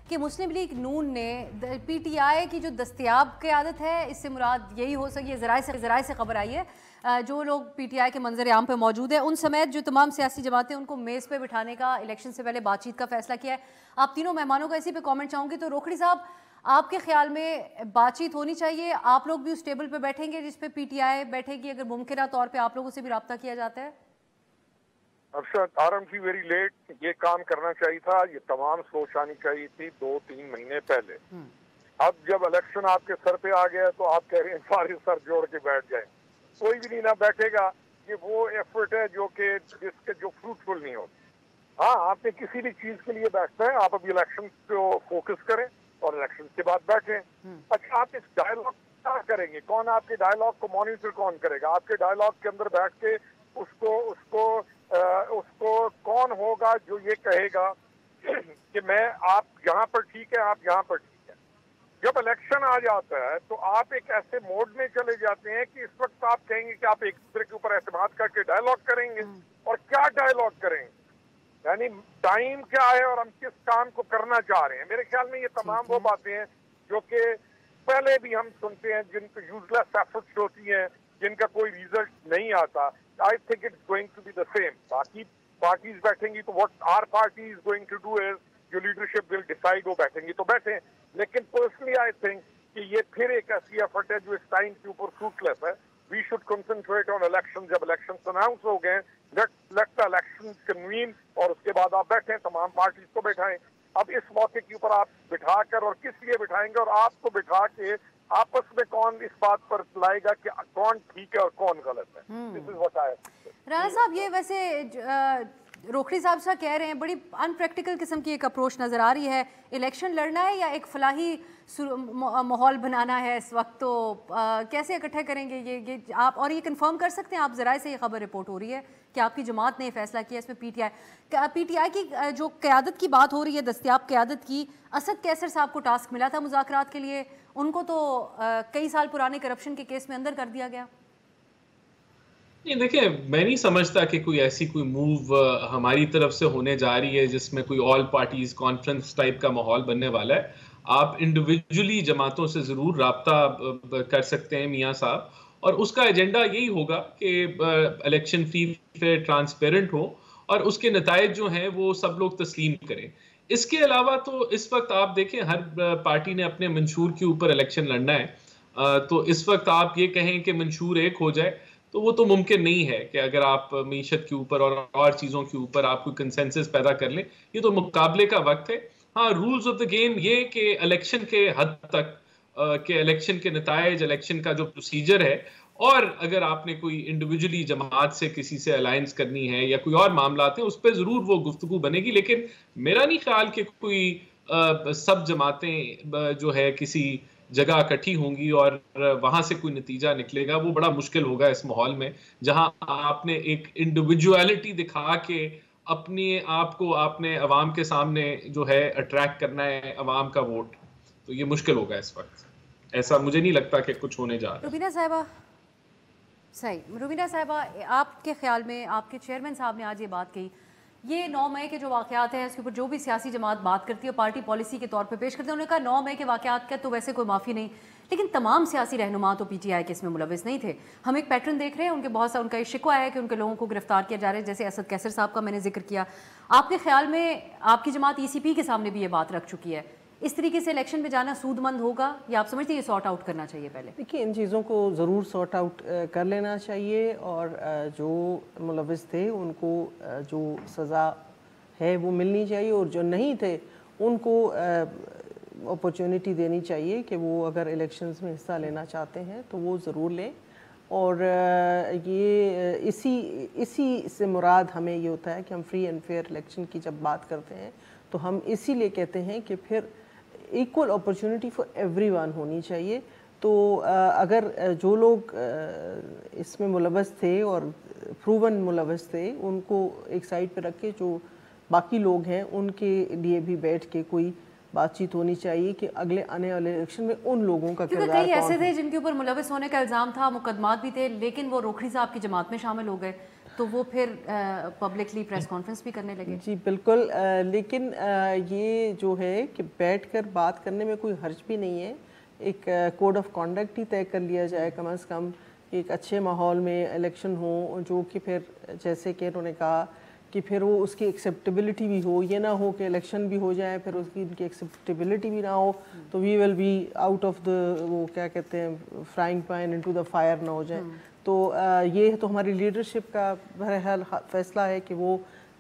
Speaker 1: کہ مسلم لیگ نون نے PTI کی جو دستیاب قیادت ہے, اس سے مراد یہی ہو سکتی ہے, ذرائع سے خبر آئی ہے, جو لوگ PTI کے منظر عام پہ موجود ہیں ان سمیت جو تمام سیاسی جماعتیں, ان کو میز پہ بٹھانے کا الیکشن سے پہلے بات چیت کا فیصلہ کیا ہے. آپ تینوں مہمانوں کا اسی پہ کامنٹ چاہوں گی. تو روکھڑی صاحب, آپ کے خیال میں بات چیت ہونی چاہیے, آپ لوگ بھی اس ٹیبل پہ بیٹھیں گے جس پہ PTI بیٹھے گی, اگر ممکنہ طور پہ آپ لوگوں سے بھی رابطہ کیا جاتا ہے؟
Speaker 4: RMC ویری لیٹ, یہ کام کرنا چاہیے تھا, یہ تمام سوچ آنی چاہیے تھی 2-3 مہینے پہلے. اب جب الیکشن آپ کے سر پہ آ گیا تو آپ کہہ رہے ہیں سارے سر جوڑ کے بیٹھ جائیں. کوئی بھی نہیں نہ بیٹھے گا. یہ وہ ایفرٹ ہے جو فروٹفل نہیں ہوتی. ہاں, آپ نے کسی بھی چیز کے لیے بیٹھنا ہے, آپ ابھی الیکشن کو فوکس کریں اور الیکشن کے بعد بیٹھیں. اچھا, آپ اس ڈائیلاگ کیا کریں گے, کون آپ کے ڈائیلاگ کو مانیٹر کون کرے گا؟ آپ کے ڈائیلاگ کے اندر بیٹھ کے اس کو کون ہوگا جو یہ کہے گا کہ آپ یہاں پر ٹھیک ہے, آپ یہاں پر ٹھیک ہے. جب الیکشن آ جاتا ہے تو آپ ایک ایسے موڈ میں چلے جاتے ہیں کہ اس وقت آپ کہیں گے کہ آپ ایک دوسرے کے اوپر اعتماد کر کے ڈائیلاگ کریں گے, اور کیا ڈائیلاگ کریں گے, یعنی ٹائم کیا ہے اور ہم کس کام کو کرنا چاہ رہے ہیں. میرے خیال میں یہ تمام وہ باتیں ہیں جو کہ پہلے بھی ہم سنتے ہیں, جن کو یوزلیس ایفرٹس ہوتی ہیں, جن کا کوئی ریزلٹ نہیں آتا. I think it's going to be the same. باقی پارٹیز بیٹھیں گی تو what our party is going to do is جو لیڈرشپ will decide وہ بیٹھیں گی تو بیٹھیں. لیکن personally I think کہ یہ پھر ایک ایسی ایفرٹ ہے جو اس ٹائم کے اوپر fruitless ہے. We should concentrate on elections. جب elections announce ہو گئے, let the elections convene, اور اس کے بعد آپ بیٹھیں, تمام پارٹیز کو بٹھائیں. اب اس موقع کے اوپر آپ بٹھا کر, اور کس لیے بٹھائیں گے, اور آپ کو بٹھا کے آپس میں کون اس بات پر لائے گا کہ کون ٹھیک ہے اور کون غلط ہے.
Speaker 1: رانا صاحب, یہ ویسے روکھڑی صاحب سے کہہ رہے ہیں بڑی ان پریکٹیکل قسم کی ایک اپروچ نظر آ رہی ہے. الیکشن لڑنا ہے یا ایک فلاحی ماحول بنانا ہے اس وقت, تو کیسے اکٹھے کریں گے یہ آپ؟ اور یہ کنفرم کر سکتے ہیں آپ ذرائع سے, یہ خبر رپورٹ ہو رہی ہے کہ آپ کی جماعت نے یہ فیصلہ کیا اس میں PTI کی جو قیادت کی بات ہو رہی ہے, دستیاب قیادت کی, اسد کیسر صاحب کو ٹاسک ملا تھا مذاکرات کے لیے, ان کو تو کئی سال پرانے کرپشن کے کیس میں اندر کر دیا گیا.
Speaker 3: نہیں دیکھیں, میں نہیں سمجھتا کہ کوئی ایسی کوئی موو ہماری طرف سے ہونے جا رہی ہے جس میں کوئی آل پارٹیز کانفرنس ٹائپ کا ماحول بننے والا ہے. آپ انڈیویجولی جماعتوں سے ضرور رابطہ کر سکتے ہیں میاں صاحب, اور اس کا ایجنڈا یہی ہوگا کہ الیکشن فری فیئر ٹرانسپیرنٹ ہو اور اس کے نتائج جو ہیں وہ سب لوگ تسلیم کریں. اس کے علاوہ تو اس وقت آپ دیکھیں ہر پارٹی نے اپنے منشور کے اوپر الیکشن لڑنا ہے, تو اس وقت آپ یہ کہیں کہ منشور ایک ہو جائے تو وہ تو ممکن نہیں ہے کہ اگر آپ معیشت کے اوپر اور چیزوں کے اوپر آپ کوئی کنسنسس پیدا کر لیں. یہ تو مقابلے کا وقت ہے. ہاں, رولز آف دا گیم یہ کہ الیکشن کے حد تک کہ الیکشن کے نتائج, الیکشن کا جو پروسیجر ہے, اور اگر آپ نے کوئی انڈیویجولی جماعت سے کسی سے الائنس کرنی ہے یا کوئی اور معاملات ہیں, اس پہ ضرور وہ گفتگو بنے گی. لیکن میرا نہیں خیال کہ کوئی سب جماعتیں جو ہے کسی جگہ اکٹھی ہوں گی اور وہاں سے کوئی نتیجہ نکلے گا. وہ بڑا مشکل ہوگا اس ماحول میں جہاں آپ نے ایک انڈیویجویلٹی دکھا کے اپنے آپ کو آپ نے عوام کے سامنے جو ہے اٹریکٹ کرنا ہے عوام کا ووٹ, تو یہ مشکل ہوگا اس وقت. ایسا مجھے نہیں لگتا کہ کچھ ہونے جا رہا ہے.
Speaker 1: روبینہ صاحبہ, صحیح, روبینہ صاحبہ, آپ کے خیال میں آپ کے چیئرمین صاحب نے آج یہ بات کہی یہ 9 مئی کے جو واقعات ہیں اس کے اوپر جو بھی سیاسی جماعت بات کرتی ہے پارٹی پالیسی کے طور پہ پیش کرتے ہیں. انہوں نے کہا 9 مئی کے واقعات کا تو ویسے کوئی معافی نہیں, لیکن تمام سیاسی رہنما تو پی ٹی آئی کے اس میں ملوث نہیں تھے. ہم ایک پیٹرن دیکھ رہے ہیں, ان کے بہت سا ان کا یہ شکوہ ہے کہ ان کے لوگوں کو گرفتار کیا جا رہا ہے, جیسے اسد کیسر صاحب کا میں نے ذکر کیا. آپ کے خیال میں آپ کی جماعت ای سی پی کے سامنے بھی یہ بات رکھ چکی ہے, اس طریقے سے الیکشن میں جانا سود مند ہوگا یا آپ سمجھتے ہیں یہ سارٹ آؤٹ کرنا چاہیے پہلے؟
Speaker 2: دیکھیے ان چیزوں کو ضرور سارٹ آؤٹ کر لینا چاہیے, اور جو ملوث تھے ان کو جو سزا ہے وہ ملنی چاہیے, اور جو نہیں تھے ان کو اپرچونٹی دینی چاہیے کہ وہ اگر الیکشنز میں حصہ لینا چاہتے ہیں تو وہ ضرور لیں. اور یہ اسی سے مراد ہمیں یہ ہوتا ہے کہ ہم فری اینڈ فیئر الیکشن کی جب بات کرتے ہیں تو ہم اسی لیے کہتے ہیں کہ پھر equal opportunity for every one ہونی چاہیے. تو اگر جو لوگ اس میں ملوث تھے اور پروون ملوث تھے ان کو ایک سائڈ پہ رکھ کے جو باقی لوگ ہیں ان کے لیے بھی بیٹھ کے کوئی بات چیت ہونی چاہیے کہ اگلے آنے والے الیکشن میں ان لوگوں کا کردار کون ہے.
Speaker 1: کئی ایسے تھے جن کے اوپر ملوث ہونے کا الزام تھا, مقدمات بھی تھے, لیکن وہ روکھڑی صاحب کی جماعت میں شامل ہو گئے تو وہ پھر پبلکلی پریس کانفرنس بھی کرنے لگے.
Speaker 2: جی بالکل, لیکن یہ جو ہے کہ بیٹھ کر بات کرنے میں کوئی حرج بھی نہیں ہے. ایک کوڈ آف کانڈکٹ ہی طے کر لیا جائے کم از کم, ایک اچھے ماحول میں الیکشن ہو جو کہ پھر جیسے کہ انہوں نے کہا کہ پھر وہ اس کی ایکسیپٹیبلٹی بھی ہو. یہ نہ ہو کہ الیکشن بھی ہو جائے پھر اس کی ان کی ایکسیپٹیبلٹی بھی نہ ہو تو we will be out of the وہ کیا کہتے ہیں frying pan into the fire نہ ہو جائے. تو یہ تو ہماری لیڈرشپ کا بہرحال فیصلہ ہے کہ وہ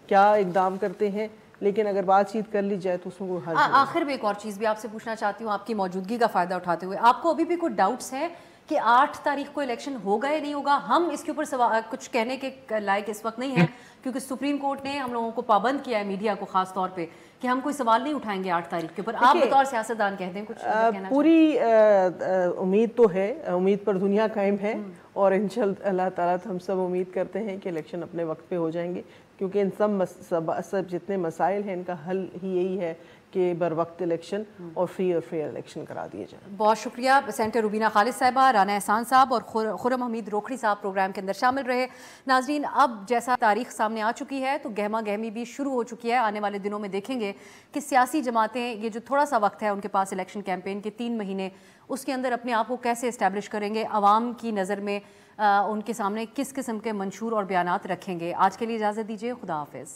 Speaker 2: کیا اقدام کرتے ہیں, لیکن اگر بات چیت کر لی جائے تو اس میں کوئی حرج نہیں.
Speaker 1: آخر میں ایک اور چیز بھی آپ سے پوچھنا چاہتی ہوں, آپ کی موجودگی کا فائدہ اٹھاتے ہوئے, آپ کو ابھی بھی کوئی ڈاؤٹس ہیں کہ 8 تاریخ کو الیکشن ہوگا یا نہیں ہوگا؟ ہم اس کے اوپر کچھ کہنے کے لائق اس وقت نہیں ہے کیونکہ سپریم کورٹ نے ہم لوگوں کو پابند کیا ہے, میڈیا کو خاص طور پہ, کہ ہم کوئی سوال نہیں اٹھائیں گے 8 تاریخ کے اوپر. آپ بطور سیاستدان کہہ دیں کچھ.
Speaker 2: پوری امید تو ہے, امید پر دنیا قائم ہے, اور انشاءاللہ اللہ تعالیٰ ہم سب امید کرتے ہیں کہ الیکشن اپنے وقت پہ ہو جائیں گے, کیونکہ ان سب جتنے مسائل ہیں ان کا حل ہی یہی ہے کہ بر وقت الیکشن اور فری اور فیئر الیکشن کرا دیے جائیں.
Speaker 1: بہت شکریہ سینیٹر روبینہ خالد صاحبہ, رانا احسان صاحب اور خرم حمید روکھڑی صاحب پروگرام کے اندر شامل رہے. ناظرین, اب جیسا تاریخ سامنے آ چکی ہے تو گہما گہمی بھی شروع ہو چکی ہے. آنے والے دنوں میں دیکھیں گے کہ سیاسی جماعتیں یہ جو تھوڑا سا وقت ہے ان کے پاس الیکشن کیمپین کے 3 مہینے, اس کے اندر اپنے آپ کو کیسے اسٹیبلش کریں گے, عوام کی نظر میں ان کے سامنے کس قسم کے منشور اور بیانات رکھیں گے. آج کے لیے اجازت دیجیے, خدا حافظ.